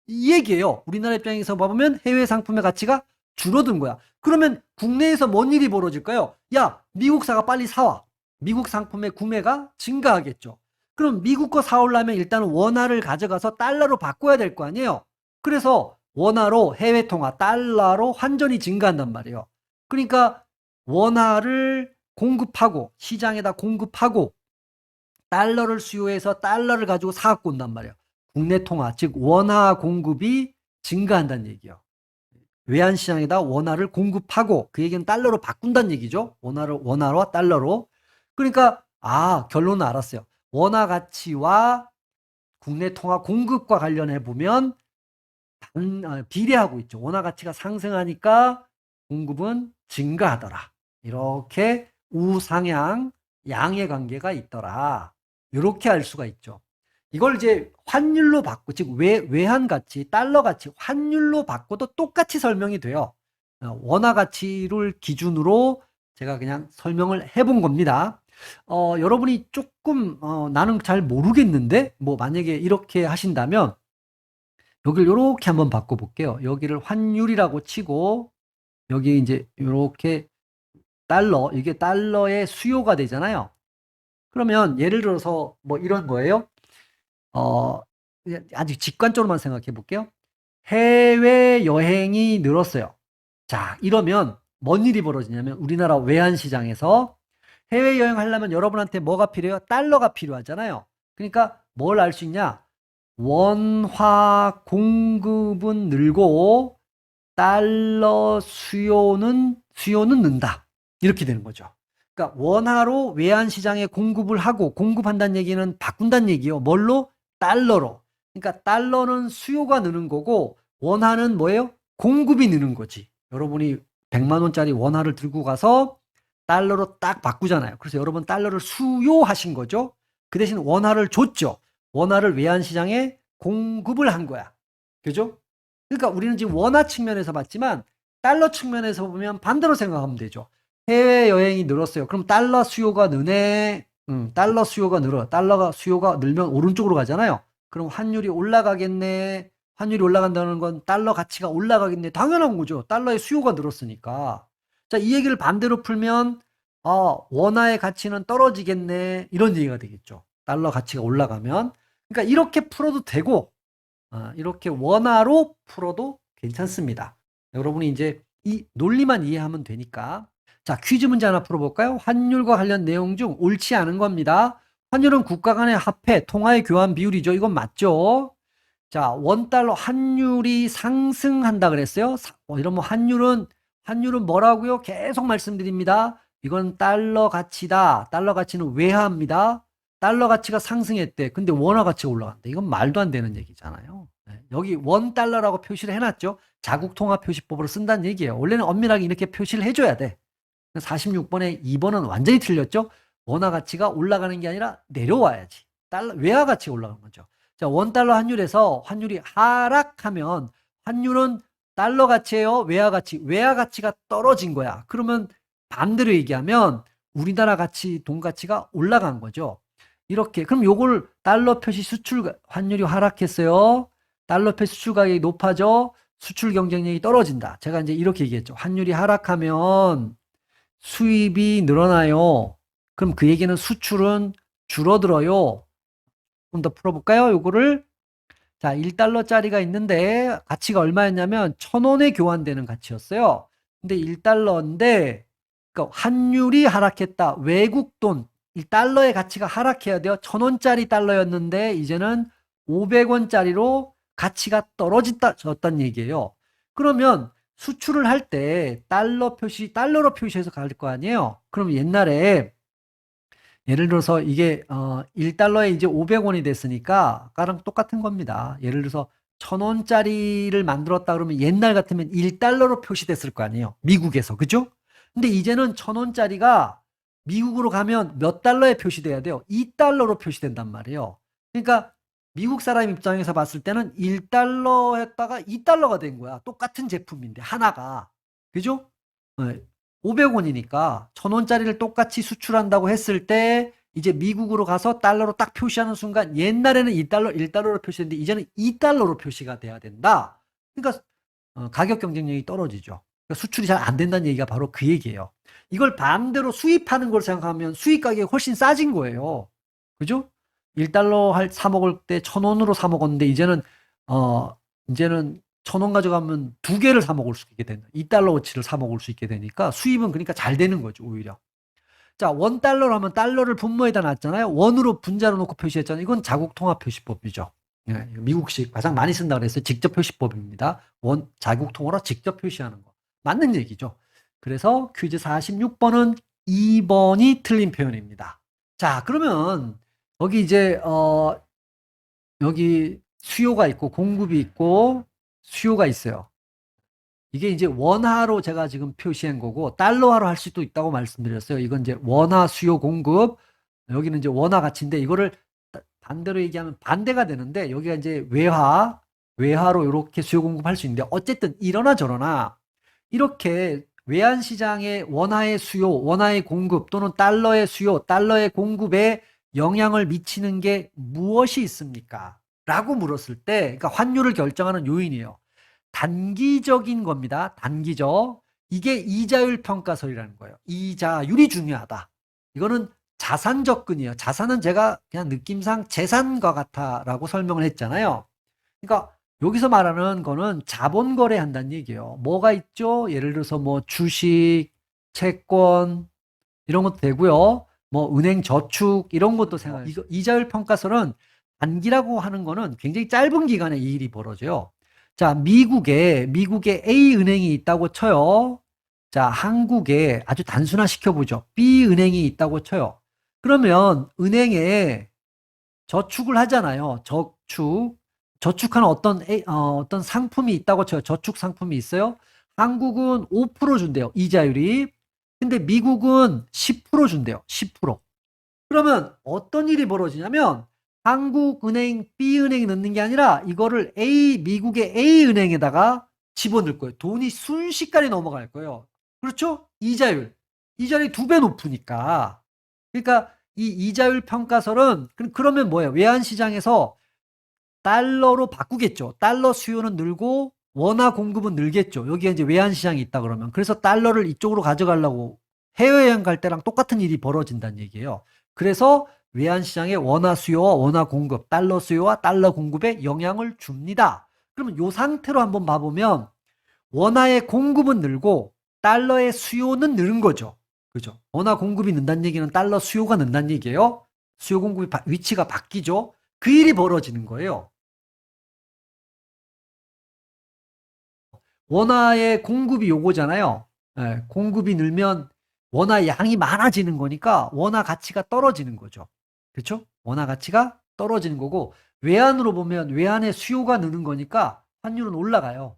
이 얘기예요. 우리나라 입장에서 봐보면 해외 상품의 가치가 줄어든 거야. 그러면 국내에서 뭔 일이 벌어질까요? 야, 미국 사과 빨리 사와. 미국 상품의 구매가 증가하겠죠. 그럼 미국 거 사오려면 일단 원화를 가져가서 달러로 바꿔야 될 거 아니에요? 그래서 원화로 해외 통화, 달러로 환전이 증가한단 말이에요. 그러니까 원화를 공급하고 시장에다 공급하고 달러를 수요해서 달러를 가지고 사갖고 온단 말이에요. 국내 통화, 즉 원화 공급이 증가한다는 얘기예요. 외환 시장에다 원화를 공급하고 그 얘기는 달러로 바꾼다는 얘기죠. 원화와 달러로. 그러니까 결론은 알았어요. 원화 가치와 국내 통화 공급과 관련해 보면 비례하고 있죠. 원화 가치가 상승하니까 공급은 증가하더라. 이렇게 우상향 양의 관계가 있더라. 이렇게 알 수가 있죠. 이걸 이제 환율로 바꾸, 즉 외환 가치, 달러 가치, 환율로 바꿔도 똑같이 설명이 돼요. 원화 가치를 기준으로 제가 그냥 설명을 해본 겁니다. 여러분이 조금 나는 잘 모르겠는데 뭐 만약에 이렇게 하신다면 여기를 이렇게 한번 바꿔볼게요. 여기를 환율이라고 치고 여기 이제 이렇게 이게 달러의 수요가 되잖아요. 그러면 예를 들어서 뭐 이런 거예요. 아주 직관적으로만 생각해 볼게요. 해외여행이 늘었어요. 자, 이러면 뭔 일이 벌어지냐면 우리나라 외환시장에서 해외여행 하려면 여러분한테 뭐가 필요해요? 달러가 필요하잖아요. 그러니까 뭘 알 수 있냐? 원화 공급은 늘고 달러 수요는 는다. 이렇게 되는 거죠. 그러니까 원화로 외환시장에 공급을 하고 공급한다는 얘기는 바꾼다는 얘기예요. 뭘로? 달러로. 그러니까 달러는 수요가 느는 거고 원화는 뭐예요? 공급이 느는 거지. 여러분이 100만 원짜리 원화를 들고 가서 달러로 딱 바꾸잖아요. 그래서 여러분 달러를 수요하신 거죠. 그 대신 원화를 줬죠. 원화를 외환시장에 공급을 한 거야. 그죠? 그러니까 우리는 지금 원화 측면에서 봤지만 달러 측면에서 보면 반대로 생각하면 되죠. 해외여행이 늘었어요. 그럼 달러 수요가 느네. 달러 수요가 늘어. 달러가 수요가 늘면 오른쪽으로 가잖아요. 그럼 환율이 올라가겠네. 환율이 올라간다는 건 달러 가치가 올라가겠네. 당연한 거죠. 달러의 수요가 늘었으니까. 자, 이 얘기를 반대로 풀면 원화의 가치는 떨어지겠네. 이런 얘기가 되겠죠. 달러 가치가 올라가면. 그러니까 이렇게 풀어도 되고 이렇게 원화로 풀어도 괜찮습니다. 여러분이 이제 이 논리만 이해하면 되니까. 자, 퀴즈 문제 하나 풀어볼까요? 환율과 관련 내용 중 옳지 않은 겁니다. 환율은 국가 간의 화폐, 통화의 교환 비율이죠. 이건 맞죠? 자, 원달러 환율이 상승한다 그랬어요. 이러면 환율은 뭐라고요? 계속 말씀드립니다. 이건 달러 가치다. 달러 가치는 외화입니다. 달러 가치가 상승했대. 근데 원화 가치가 올라간다. 이건 말도 안 되는 얘기잖아요. 네, 여기 원 달러라고 표시를 해놨죠. 자국 통화 표시법으로 쓴다는 얘기예요. 원래는 엄밀하게 이렇게 표시를 해줘야 돼. 46번에 2번은 완전히 틀렸죠. 원화 가치가 올라가는 게 아니라 내려와야지. 외화 가치가 올라가는 거죠. 자, 원달러 환율에서 환율이 하락하면 환율은 달러 가치예요, 외화 가치? 외화 가치가 떨어진 거야. 그러면 반대로 얘기하면 우리나라 가치, 돈 가치가 올라간 거죠. 이렇게. 그럼 요걸 달러 표시 수출 환율이 하락했어요. 달러 표시 수출 가격이 높아져. 수출 경쟁력이 떨어진다. 제가 이제 이렇게 얘기했죠. 환율이 하락하면 수입이 늘어나요. 그럼 그 얘기는 수출은 줄어들어요. 좀 더 풀어볼까요? 요거를. 자, 1달러짜리가 있는데 가치가 얼마였냐면 1,000원에 교환되는 가치였어요. 근데 1달러인데 그러니까 환율이 하락했다. 외국 돈, 이 달러의 가치가 하락해야 돼요. 1,000원짜리 달러였는데 이제는 500원짜리로 가치가 떨어졌다는 얘기예요. 그러면 수출을 할 때 달러로 표시해서 갈 거 아니에요. 그럼 옛날에 예를 들어서 이게 1달러에 이제 500원이 됐으니까 아까랑 똑같은 겁니다. 예를 들어서 1,000원짜리를 만들었다 그러면 옛날 같으면 1달러로 표시됐을 거 아니에요. 미국에서. 그죠? 근데 이제는 1,000원짜리가 미국으로 가면 몇 달러에 표시돼야 돼요? 2달러로 표시된단 말이에요. 그러니까 미국 사람 입장에서 봤을 때는 1달러 했다가 2달러가 된 거야. 똑같은 제품인데 하나가. 그죠? 500원이니까 1,000원짜리를 똑같이 수출한다고 했을 때 이제 미국으로 가서 달러로 딱 표시하는 순간 옛날에는 2달러, 1달러로 표시했는데 이제는 2달러로 표시가 돼야 된다. 그러니까 가격 경쟁력이 떨어지죠. 그러니까 수출이 잘 안 된다는 얘기가 바로 그 얘기예요. 이걸 반대로 수입하는 걸 생각하면 수입 가격이 훨씬 싸진 거예요. 그죠? 1달러 사 먹을 때 1,000원으로 사 먹었는데 이제는 1,000원 가져가면 두 개를 사 먹을 수 있게 된다. 2달러어치를 사 먹을 수 있게 되니까 수입은 그러니까 잘 되는 거죠, 오히려. 자, 원달러로 하면 달러를 분모에다 놨잖아요. 원으로 분자로 놓고 표시했잖아요. 이건 자국 통화 표시법이죠. 예, 미국식 가장 많이 쓴다 그랬어요. 직접 표시법입니다. 자국 통화로 직접 표시하는 거. 맞는 얘기죠. 그래서 퀴즈 46번은 2번이 틀린 표현입니다. 자, 그러면 여기 이제 여기 수요가 있고 공급이 있고 수요가 있어요. 이게 이제 원화로 제가 지금 표시한 거고 달러화로 할 수도 있다고 말씀드렸어요. 이건 이제 원화 수요 공급, 여기는 이제 원화 가치인데 이거를 반대로 얘기하면 반대가 되는데 여기가 이제 외화로 이렇게 수요 공급할 수 있는데 어쨌든 이러나 저러나 이렇게 외환 시장의 원화의 수요, 원화의 공급 또는 달러의 수요, 달러의 공급에 영향을 미치는 게 무엇이 있습니까? 라고 물었을 때, 그러니까 환율을 결정하는 요인이에요. 단기적인 겁니다. 단기적. 이게 이자율 평가설이라는 거예요. 이자율이 중요하다. 이거는 자산 접근이에요. 자산은 제가 그냥 느낌상 재산과 같아라고 설명을 했잖아요. 그러니까 여기서 말하는 거는 자본 거래한다는 얘기예요. 뭐가 있죠? 예를 들어서 뭐 주식, 채권 이런 것도 되고요. 뭐 은행 저축 이런 것도 생각해요. 이거 이자율 평가서는 단기라고 하는 거는 굉장히 짧은 기간에 이 일이 벌어져요. 자, 미국에 A 은행이 있다고 쳐요. 자, 한국에 아주 단순화 시켜보죠. B 은행이 있다고 쳐요. 그러면 은행에 저축을 하잖아요. 저축하는 어떤 상품이 있다고 쳐요. 저축 상품이 있어요. 한국은 5% 준대요. 이자율이. 근데 미국은 10% 준대요. 10%. 그러면 어떤 일이 벌어지냐면 한국은행, B은행이 넣는 게 아니라 이거를 미국의 A은행에다가 집어넣을 거예요. 돈이 순식간에 넘어갈 거예요. 그렇죠? 이자율. 이자율이 2배 높으니까. 그러니까 이 이자율 평가설은 그러면 뭐예요? 외환시장에서 달러로 바꾸겠죠. 달러 수요는 늘고 원화 공급은 늘겠죠. 여기에 이제 외환시장이 있다 그러면. 그래서 달러를 이쪽으로 가져가려고 해외여행 갈 때랑 똑같은 일이 벌어진다는 얘기예요. 그래서 외환시장의 원화 수요와 원화 공급, 달러 수요와 달러 공급에 영향을 줍니다. 그러면 이 상태로 한번 봐보면 원화의 공급은 늘고 달러의 수요는 늘은 거죠. 그죠? 원화 공급이 는다는 얘기는 달러 수요가 는다는 얘기예요. 수요 공급이 위치가 바뀌죠. 그 일이 벌어지는 거예요. 원화의 공급이 요거잖아요. 예, 공급이 늘면 원화 양이 많아지는 거니까 원화 가치가 떨어지는 거죠. 그렇죠? 원화 가치가 떨어지는 거고 외환으로 보면 외환의 수요가 느는 거니까 환율은 올라가요.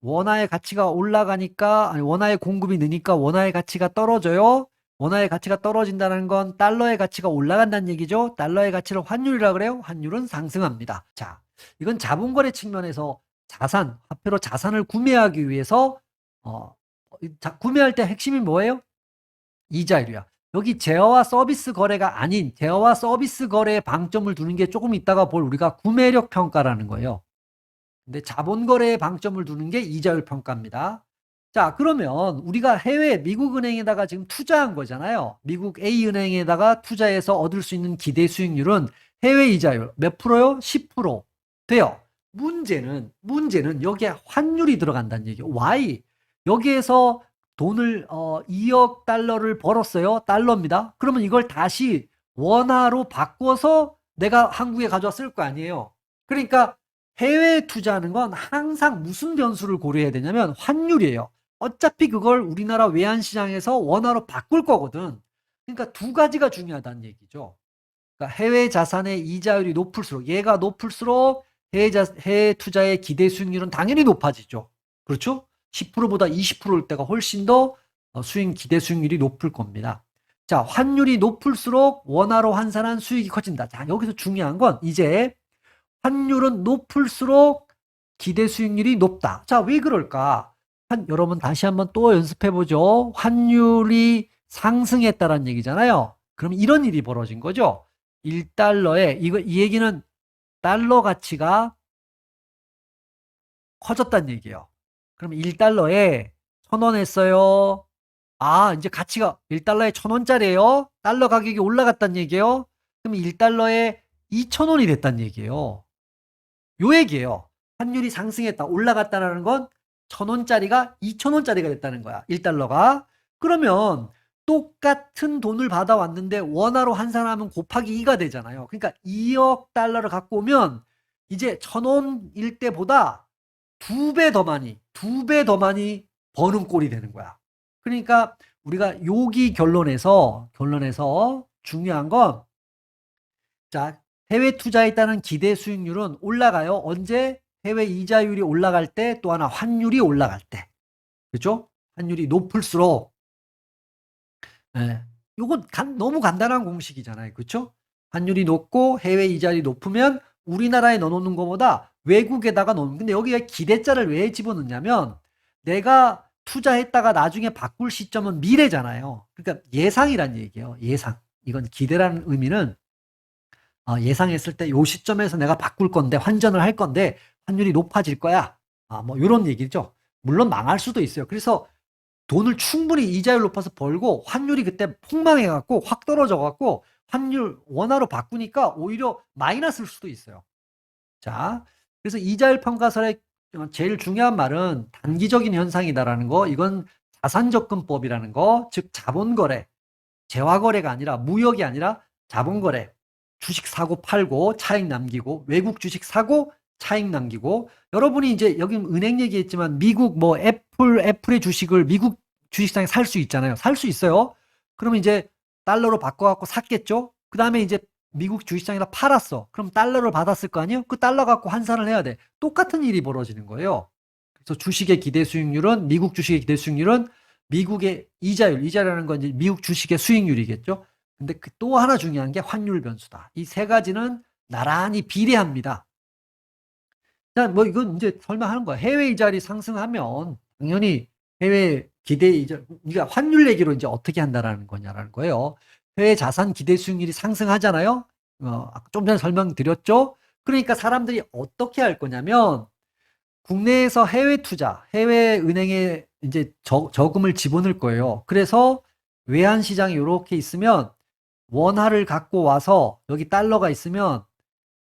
원화의 가치가 올라가니까 아니 원화의 공급이 느니까 원화의 가치가 떨어져요. 원화의 가치가 떨어진다는 건 달러의 가치가 올라간다는 얘기죠. 달러의 가치를 환율이라 그래요. 환율은 상승합니다. 자, 이건 자본거래 측면에서 화폐로 자산을 구매하기 위해서 구매할 때 핵심이 뭐예요? 이자율이야. 여기 제어와 서비스 거래가 아닌 제어와 서비스 거래에 방점을 두는 게 조금 이따가 볼 우리가 구매력 평가라는 거예요. 근데 자본거래에 방점을 두는 게 이자율 평가입니다. 자, 그러면 우리가 해외 미국 은행에다가 지금 투자한 거잖아요. 미국 A은행에다가 투자해서 얻을 수 있는 기대 수익률은 해외 이자율 몇 프로요? 10% 돼요. 문제는 여기에 환율이 들어간다는 얘기예요. Y. 여기에서 돈을 2억 달러를 벌었어요. 달러입니다. 그러면 이걸 다시 원화로 바꿔서 내가 한국에 가져와 쓸 거 아니에요. 그러니까 해외 투자하는 건 항상 무슨 변수를 고려해야 되냐면 환율이에요. 어차피 그걸 우리나라 외환시장에서 원화로 바꿀 거거든. 그러니까 두 가지가 중요하다는 얘기죠. 그러니까 해외 자산의 이자율이 높을수록 얘가 높을수록 해외 투자의 기대 수익률은 당연히 높아지죠. 그렇죠? 10%보다 20%일 때가 훨씬 더 수익 기대 수익률이 높을 겁니다. 자, 환율이 높을수록 원화로 환산한 수익이 커진다. 자, 여기서 중요한 건 이제 환율은 높을수록 기대 수익률이 높다. 자, 왜 그럴까? 여러분 다시 한번 또 연습해 보죠. 환율이 상승했다는 얘기잖아요. 그럼 이런 일이 벌어진 거죠. 1달러에 이 얘기는 달러 가치가 커졌다는 얘기예요. 그럼 1달러에 1,000원 했어요. 아, 이제 가치가 1달러에 1,000원짜리예요. 달러 가격이 올라갔다는 얘기예요. 그럼 1달러에 2,000원이 됐다는 얘기예요. 요 얘기예요. 환율이 상승했다, 올라갔다라는 건 1,000원짜리가 2,000원짜리가 됐다는 거야. 1달러가. 그러면 똑같은 돈을 받아왔는데 원화로 환산하면 곱하기 2가 되잖아요. 그러니까 2억 달러를 갖고 오면 이제 1,000원일 때보다 2배 더 많이 버는 꼴이 되는 거야. 그러니까 우리가 여기 결론에서 중요한 건 자, 해외 투자에 따른 기대 수익률은 올라가요. 언제? 해외 이자율이 올라갈 때, 또 하나 환율이 올라갈 때. 그죠? 환율이 높을수록, 예. 요건 너무 간단한 공식이잖아요. 그쵸? 환율이 높고 해외 이자율이 높으면 우리나라에 넣어놓는 것보다 외국에다가 넣는. 근데 여기에 기대자를 왜 집어넣냐면 내가 투자했다가 나중에 바꿀 시점은 미래잖아요. 그러니까 예상이란 얘기예요. 예상. 이건 기대라는 의미는 예상했을 때 요 시점에서 내가 바꿀 건데 환전을 할 건데 환율이 높아질 거야. 뭐 이런 얘기죠. 물론 망할 수도 있어요. 그래서 돈을 충분히 이자율 높아서 벌고 환율이 그때 폭망해 갖고 확 떨어져 갖고 환율 원화로 바꾸니까 오히려 마이너스일 수도 있어요. 자, 그래서 이자율 평가설의 제일 중요한 말은 단기적인 현상이다라는 거, 이건 자산접근법이라는 거, 즉 자본거래, 재화거래가 아니라 무역이 아니라 자본거래, 주식 사고 팔고 차익 남기고, 외국 주식 사고 차익 남기고. 여러분이 이제 여기 은행 얘기했지만 미국 뭐 애플의 주식을 미국 주식시장에 살 수 있잖아요. 살 수 있어요. 그러면 이제 달러로 바꿔갖고 샀겠죠. 그 다음에 이제 미국 주식시장에다 팔았어. 그럼 달러를 받았을 거 아니에요? 그 달러 갖고 환산을 해야 돼. 똑같은 일이 벌어지는 거예요. 그래서 주식의 기대 수익률은, 미국 주식의 기대 수익률은 미국의 이자율이라는 건 이제 미국 주식의 수익률이겠죠. 근데 그 또 하나 중요한 게 환율 변수다. 이 세 가지는 나란히 비례합니다. 자, 뭐 이건 이제 설명하는 거야. 해외 이자율이 상승하면 당연히 해외 기대 이자, 우리가 환율 얘기로 이제 어떻게 한다라는 거냐라는 거예요. 해외 자산 기대 수익률이 상승하잖아요. 좀 전에 설명드렸죠. 그러니까 사람들이 어떻게 할 거냐면 국내에서 해외 투자, 해외 은행에 이제 저금을 집어넣을 거예요. 그래서 외환 시장이 이렇게 있으면 원화를 갖고 와서 여기 달러가 있으면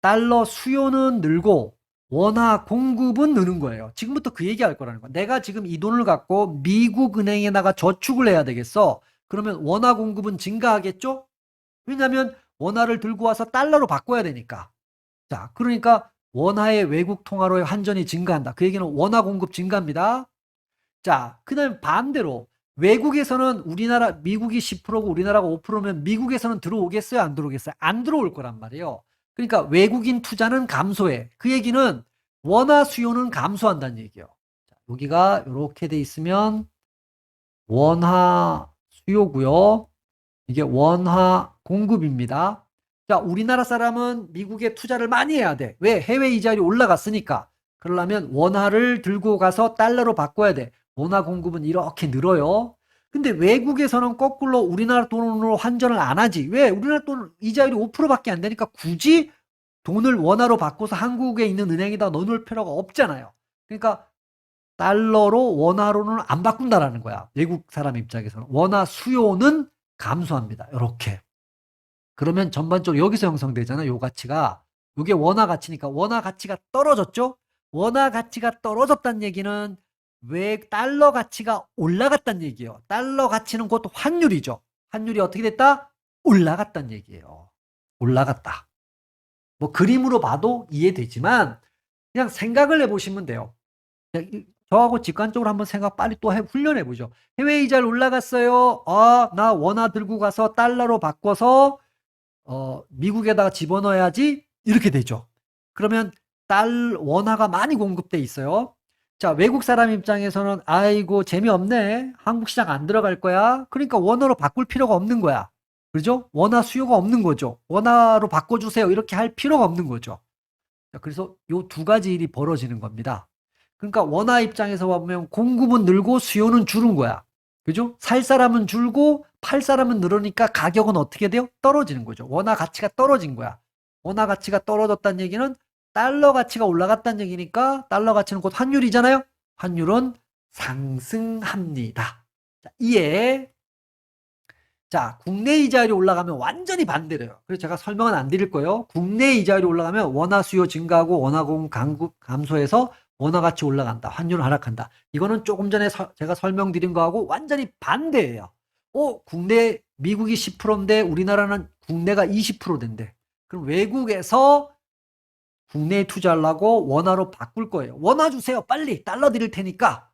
달러 수요는 늘고 원화 공급은 느는 거예요. 지금부터 그 얘기할 거라는 거야. 내가 지금 이 돈을 갖고 미국 은행에다가 저축을 해야 되겠어. 그러면 원화 공급은 증가하겠죠? 왜냐하면 원화를 들고 와서 달러로 바꿔야 되니까. 자, 그러니까 원화의 외국 통화로의 환전이 증가한다. 그 얘기는 원화 공급 증가입니다. 자, 그 다음에 반대로 외국에서는 우리나라, 미국이 10%고 우리나라가 5%면 미국에서는 들어오겠어요? 안 들어오겠어요? 안 들어올 거란 말이에요. 그러니까 외국인 투자는 감소해. 그 얘기는 원화 수요는 감소한다는 얘기예요. 자, 여기가 이렇게 돼 있으면 원화 수요고요. 이게 원화 공급입니다. 자, 우리나라 사람은 미국에 투자를 많이 해야 돼. 왜? 해외 이자율이 올라갔으니까. 그러려면 원화를 들고 가서 달러로 바꿔야 돼. 원화 공급은 이렇게 늘어요. 근데 외국에서는 거꾸로 우리나라 돈으로 환전을 안 하지. 왜? 우리나라 돈 이자율이 5%밖에 안 되니까 굳이 돈을 원화로 바꿔서 한국에 있는 은행에다 넣어놓을 필요가 없잖아요. 그러니까 달러로 원화로는 안 바꾼다라는 거야. 외국 사람 입장에서는. 원화 수요는 감소합니다. 이렇게. 그러면 전반적으로 여기서 형성되잖아요. 요 가치가. 요게 원화 가치니까 원화 가치가 떨어졌죠? 원화 가치가 떨어졌다는 얘기는 왜 달러 가치가 올라갔다는 얘기예요. 달러 가치는 곧 환율이죠. 환율이 어떻게 됐다? 올라갔다는 얘기예요. 올라갔다. 뭐 그림으로 봐도 이해되지만 그냥 생각을 해보시면 돼요. 저하고 직관적으로 한번 생각 빨리 또 훈련해 보죠. 해외 이자율 올라갔어요. 나 원화 들고 가서 달러로 바꿔서 미국에다가 집어넣어야지. 이렇게 되죠. 그러면 원화가 많이 공급돼 있어요. 자, 외국 사람 입장에서는 아이고 재미없네. 한국 시장 안 들어갈 거야. 그러니까 원화로 바꿀 필요가 없는 거야. 그죠? 원화 수요가 없는 거죠. 원화로 바꿔주세요. 이렇게 할 필요가 없는 거죠. 자, 그래서 요 두 가지 일이 벌어지는 겁니다. 그러니까 원화 입장에서 보면 공급은 늘고 수요는 줄은 거야. 그죠? 살 사람은 줄고 팔 사람은 늘으니까 가격은 어떻게 돼요? 떨어지는 거죠. 원화 가치가 떨어진 거야. 원화 가치가 떨어졌다는 얘기는 달러 가치가 올라갔다는 얘기니까 달러 가치는 곧 환율이잖아요. 환율은 상승합니다. 자, 이해. 자, 국내 이자율이 올라가면 완전히 반대래요. 그래서 제가 설명은 안 드릴 거예요. 국내 이자율이 올라가면 원화 수요 증가하고 원화 공급 감소해서 원화 가치 올라간다. 환율은 하락한다. 이거는 조금 전에 제가 설명드린 거하고 완전히 반대예요. 국내 미국이 10%인데 우리나라는 국내가 20% 된대. 그럼 외국에서 국내에 투자하려고 원화로 바꿀 거예요. 원화 주세요. 빨리 달러 드릴 테니까.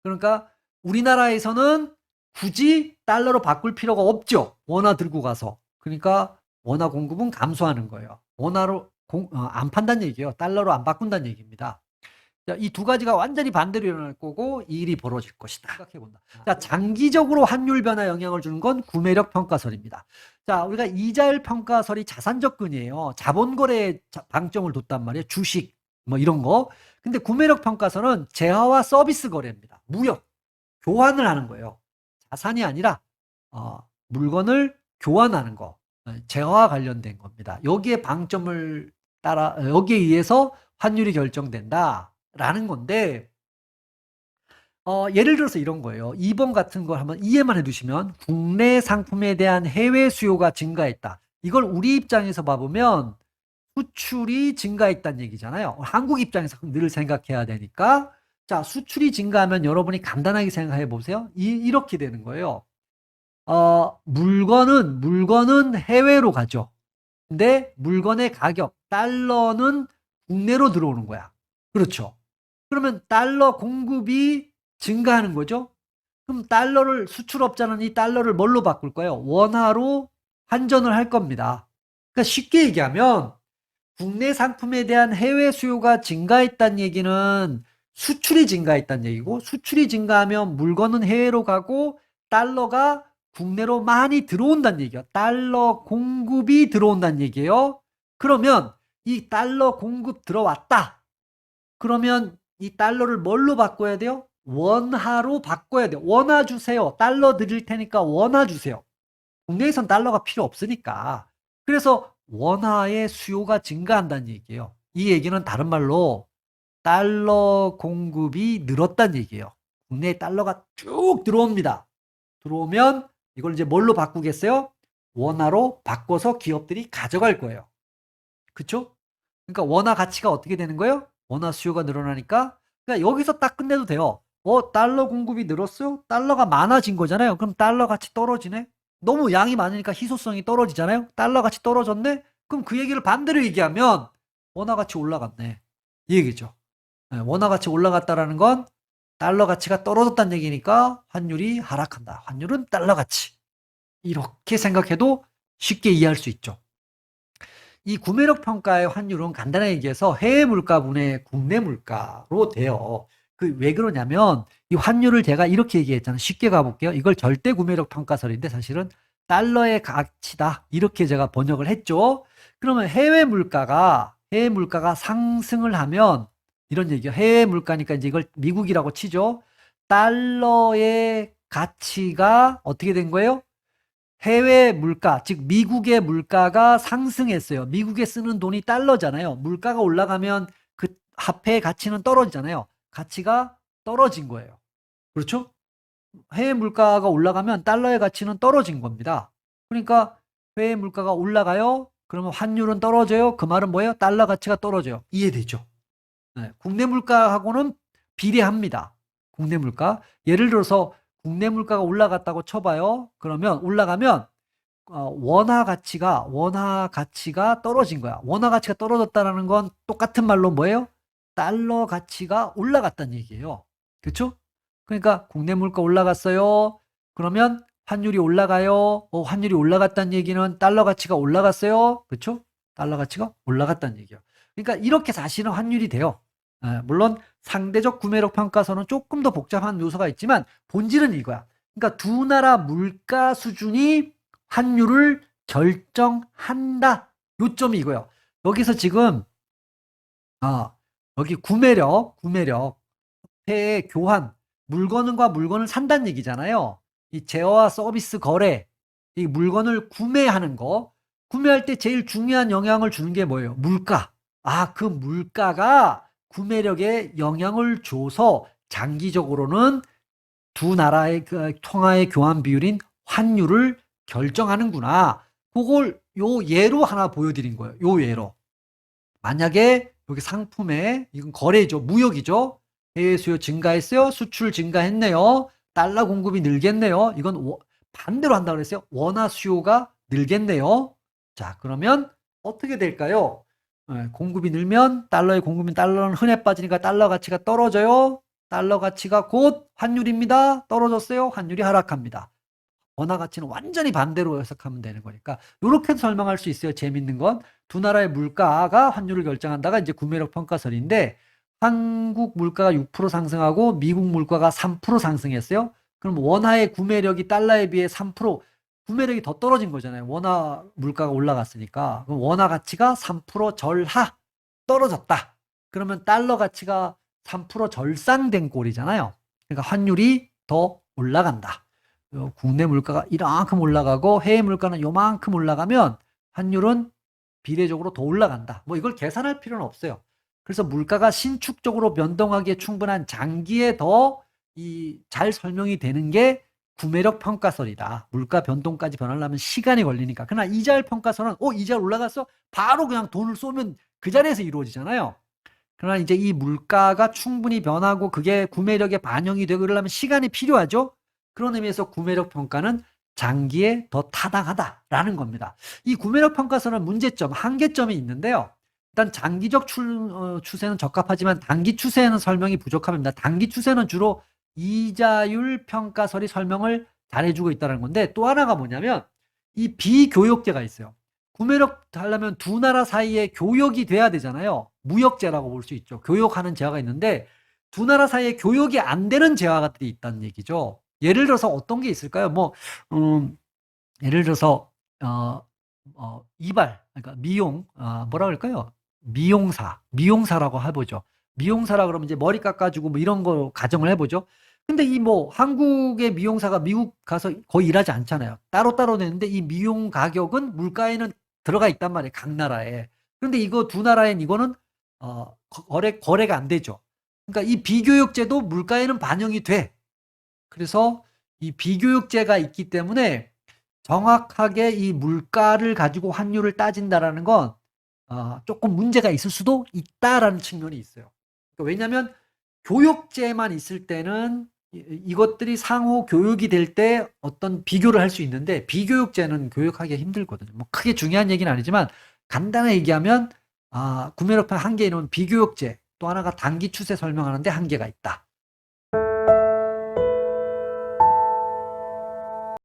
그러니까 우리나라에서는 굳이 달러로 바꿀 필요가 없죠. 원화 들고 가서. 그러니까 원화 공급은 감소하는 거예요. 원화로 안 판다는 얘기예요. 달러로 안 바꾼다는 얘기입니다. 이 두 가지가 완전히 반대로 일어날 거고 이 일이 벌어질 것이다. 생각해본다. 자, 장기적으로 환율 변화에 영향을 주는 건 구매력 평가설입니다. 자, 우리가 이자율 평가설이 자산 접근이에요. 자본 거래에 방점을 뒀단 말이에요. 주식 뭐 이런 거. 근데 구매력 평가설은 재화와 서비스 거래입니다. 무역, 교환을 하는 거예요. 자산이 아니라 물건을 교환하는 거. 재화와 관련된 겁니다. 여기에 방점을 따라 여기에 의해서 환율이 결정된다. 라는 건데 예를 들어서 이런 거예요. 2번 같은 걸 한번 이해만 해두시면 국내 상품에 대한 해외 수요가 증가했다. 이걸 우리 입장에서 봐보면 수출이 증가했다는 얘기잖아요. 한국 입장에서 늘 생각해야 되니까. 자, 수출이 증가하면 여러분이 간단하게 생각해 보세요. 이렇게 되는 거예요. 물건은 해외로 가죠. 근데 물건의 가격, 달러는 국내로 들어오는 거야. 그렇죠. 그러면 달러 공급이 증가하는 거죠. 그럼 수출업자는 이 달러를 뭘로 바꿀 거예요? 원화로 환전을 할 겁니다. 그러니까 쉽게 얘기하면 국내 상품에 대한 해외 수요가 증가했다는 얘기는 수출이 증가했다는 얘기고, 수출이 증가하면 물건은 해외로 가고 달러가 국내로 많이 들어온다는 얘기예요. 달러 공급이 들어온다는 얘기예요. 그러면 이 달러 공급 들어왔다. 그러면 이 달러를 뭘로 바꿔야 돼요? 원화로 바꿔야 돼요. 원화 주세요. 달러 드릴 테니까 원화 주세요. 국내에선 달러가 필요 없으니까. 그래서 원화의 수요가 증가한다는 얘기예요. 이 얘기는 다른 말로 달러 공급이 늘었다는 얘기예요. 국내에 달러가 쭉 들어옵니다. 들어오면 이걸 이제 뭘로 바꾸겠어요? 원화로 바꿔서 기업들이 가져갈 거예요. 그쵸? 그러니까 원화 가치가 어떻게 되는 거예요? 원화 수요가 늘어나니까. 그러니까 여기서 딱 끝내도 돼요. 달러 공급이 늘었어요? 달러가 많아진 거잖아요. 그럼 달러 가치 떨어지네? 너무 양이 많으니까 희소성이 떨어지잖아요. 달러 가치 떨어졌네? 그럼 그 얘기를 반대로 얘기하면 원화 가치 올라갔네. 이 얘기죠. 네, 원화 가치 올라갔다라는 건 달러 가치가 떨어졌다는 얘기니까 환율이 하락한다. 환율은 달러 가치. 이렇게 생각해도 쉽게 이해할 수 있죠. 이 구매력 평가의 환율은 간단하게 얘기해서 해외 물가분의 국내 물가로 돼요. 왜 그러냐면 이 환율을 제가 이렇게 얘기했잖아요. 쉽게 가볼게요. 이걸 절대 구매력 평가설인데 사실은 달러의 가치다. 이렇게 제가 번역을 했죠. 그러면 해외 물가가 상승을 하면 이런 얘기요. 해외 물가니까 이제 이걸 미국이라고 치죠. 달러의 가치가 어떻게 된 거예요? 해외 물가, 즉 미국의 물가가 상승했어요. 미국에 쓰는 돈이 달러잖아요. 물가가 올라가면 그 화폐의 가치는 떨어지잖아요. 가치가 떨어진 거예요. 그렇죠? 해외 물가가 올라가면 달러의 가치는 떨어진 겁니다. 그러니까 해외 물가가 올라가요. 그러면 환율은 떨어져요. 그 말은 뭐예요? 달러 가치가 떨어져요. 이해되죠? 네, 국내 물가하고는 비례합니다. 국내 물가. 예를 들어서 국내 물가가 올라갔다고 쳐봐요. 그러면 올라가면 원화 가치가 떨어진 거야. 원화 가치가 떨어졌다는 건 똑같은 말로 뭐예요? 달러 가치가 올라갔다는 얘기예요. 그렇죠? 그러니까 국내 물가 올라갔어요. 그러면 환율이 올라가요. 환율이 올라갔다는 얘기는 달러 가치가 올라갔어요. 그렇죠? 달러 가치가 올라갔다는 얘기예요. 그러니까 이렇게 사실은 환율이 돼요. 물론 상대적 구매력 평가서는 조금 더 복잡한 요소가 있지만 본질은 이거야. 그러니까 두 나라 물가 수준이 환율을 결정한다. 요점이 이거예요. 여기서 지금 여기 구매력, 화폐의 교환, 물건과 물건을 산다는 얘기잖아요. 이 제어와 서비스 거래, 이 물건을 구매하는 거, 구매할 때 제일 중요한 영향을 주는 게 뭐예요? 물가. 그 물가가 구매력에 영향을 줘서 장기적으로는 두 나라의 그 통화의 교환 비율인 환율을 결정하는구나. 그걸 요 예로 하나 보여드린 거예요. 요 예로. 만약에 여기 상품에 이건 거래죠. 무역이죠. 해외 수요 증가했어요. 수출 증가했네요. 달러 공급이 늘겠네요. 이건 반대로 한다 그랬어요. 원화 수요가 늘겠네요. 자, 그러면 어떻게 될까요? 공급이 늘면 달러의 공급이 달러는 흔해 빠지니까 달러 가치가 떨어져요. 달러 가치가 곧 환율입니다. 떨어졌어요. 환율이 하락합니다. 원화 가치는 완전히 반대로 해석하면 되는 거니까 이렇게 설명할 수 있어요. 재밌는 건 두 나라의 물가가 환율을 결정한다가 이제 구매력 평가설인데 한국 물가가 6% 상승하고 미국 물가가 3% 상승했어요. 그럼 원화의 구매력이 달러에 비해 3% 구매력이 더 떨어진 거잖아요. 원화 물가가 올라갔으니까. 그럼 원화 가치가 3% 절하 떨어졌다. 그러면 달러 가치가 3% 절상된 꼴이잖아요. 그러니까 환율이 더 올라간다. 국내 물가가 이만큼 올라가고 해외 물가는 요만큼 올라가면 환율은 비례적으로 더 올라간다. 뭐 이걸 계산할 필요는 없어요. 그래서 물가가 신축적으로 변동하기에 충분한 장기에 더 잘 설명이 되는 게 구매력 평가설이다. 물가 변동까지 변하려면 시간이 걸리니까. 그러나 이자율 평가설은 이자율 올라갔어? 바로 그냥 돈을 쏘면 그 자리에서 이루어지잖아요. 그러나 이제 이 물가가 충분히 변하고 그게 구매력에 반영이 되고 그러려면 시간이 필요하죠. 그런 의미에서 구매력 평가는 장기에 더 타당하다라는 겁니다. 이 구매력 평가서는 문제점, 한계점이 있는데요. 일단 장기적 추세는 적합하지만 단기 추세에는 설명이 부족합니다. 단기 추세는 주로 이자율 평가설이 설명을 잘해주고 있다는 건데, 또 하나가 뭐냐면 이 비교역제가 있어요. 구매력 하려면 두 나라 사이에 교역이 돼야 되잖아요. 무역제라고 볼 수 있죠. 교역하는 재화가 있는데 두 나라 사이에 교역이 안 되는 재화들이 있다는 얘기죠. 예를 들어서 어떤 게 있을까요? 예를 들어서 이발, 그러니까 미용, 뭐라 그럴까요? 미용사라고 해보죠. 미용사라 그러면 이제 머리 깎아주고 뭐 이런 거 가정을 해보죠. 근데 이 뭐 한국의 미용사가 미국 가서 거의 일하지 않잖아요. 따로따로 내는데 이 미용 가격은 물가에는 들어가 있단 말이에요. 각 나라에. 그런데 이거 두 나라엔 이거는 거래가 안 되죠. 그러니까 이 비교육제도 물가에는 반영이 돼. 그래서 이 비교육제가 있기 때문에 정확하게 이 물가를 가지고 환율을 따진다라는 건 조금 문제가 있을 수도 있다라는 측면이 있어요. 그러니까 왜냐하면 교육제만 있을 때는 이것들이 상호 교육이 될 때 어떤 비교를 할 수 있는데 비교육제는 교육하기 힘들거든요. 뭐 크게 중요한 얘기는 아니지만 간단하게 얘기하면 구매력평 한계에는 비교육제 또 하나가 단기 추세 설명하는데 한계가 있다.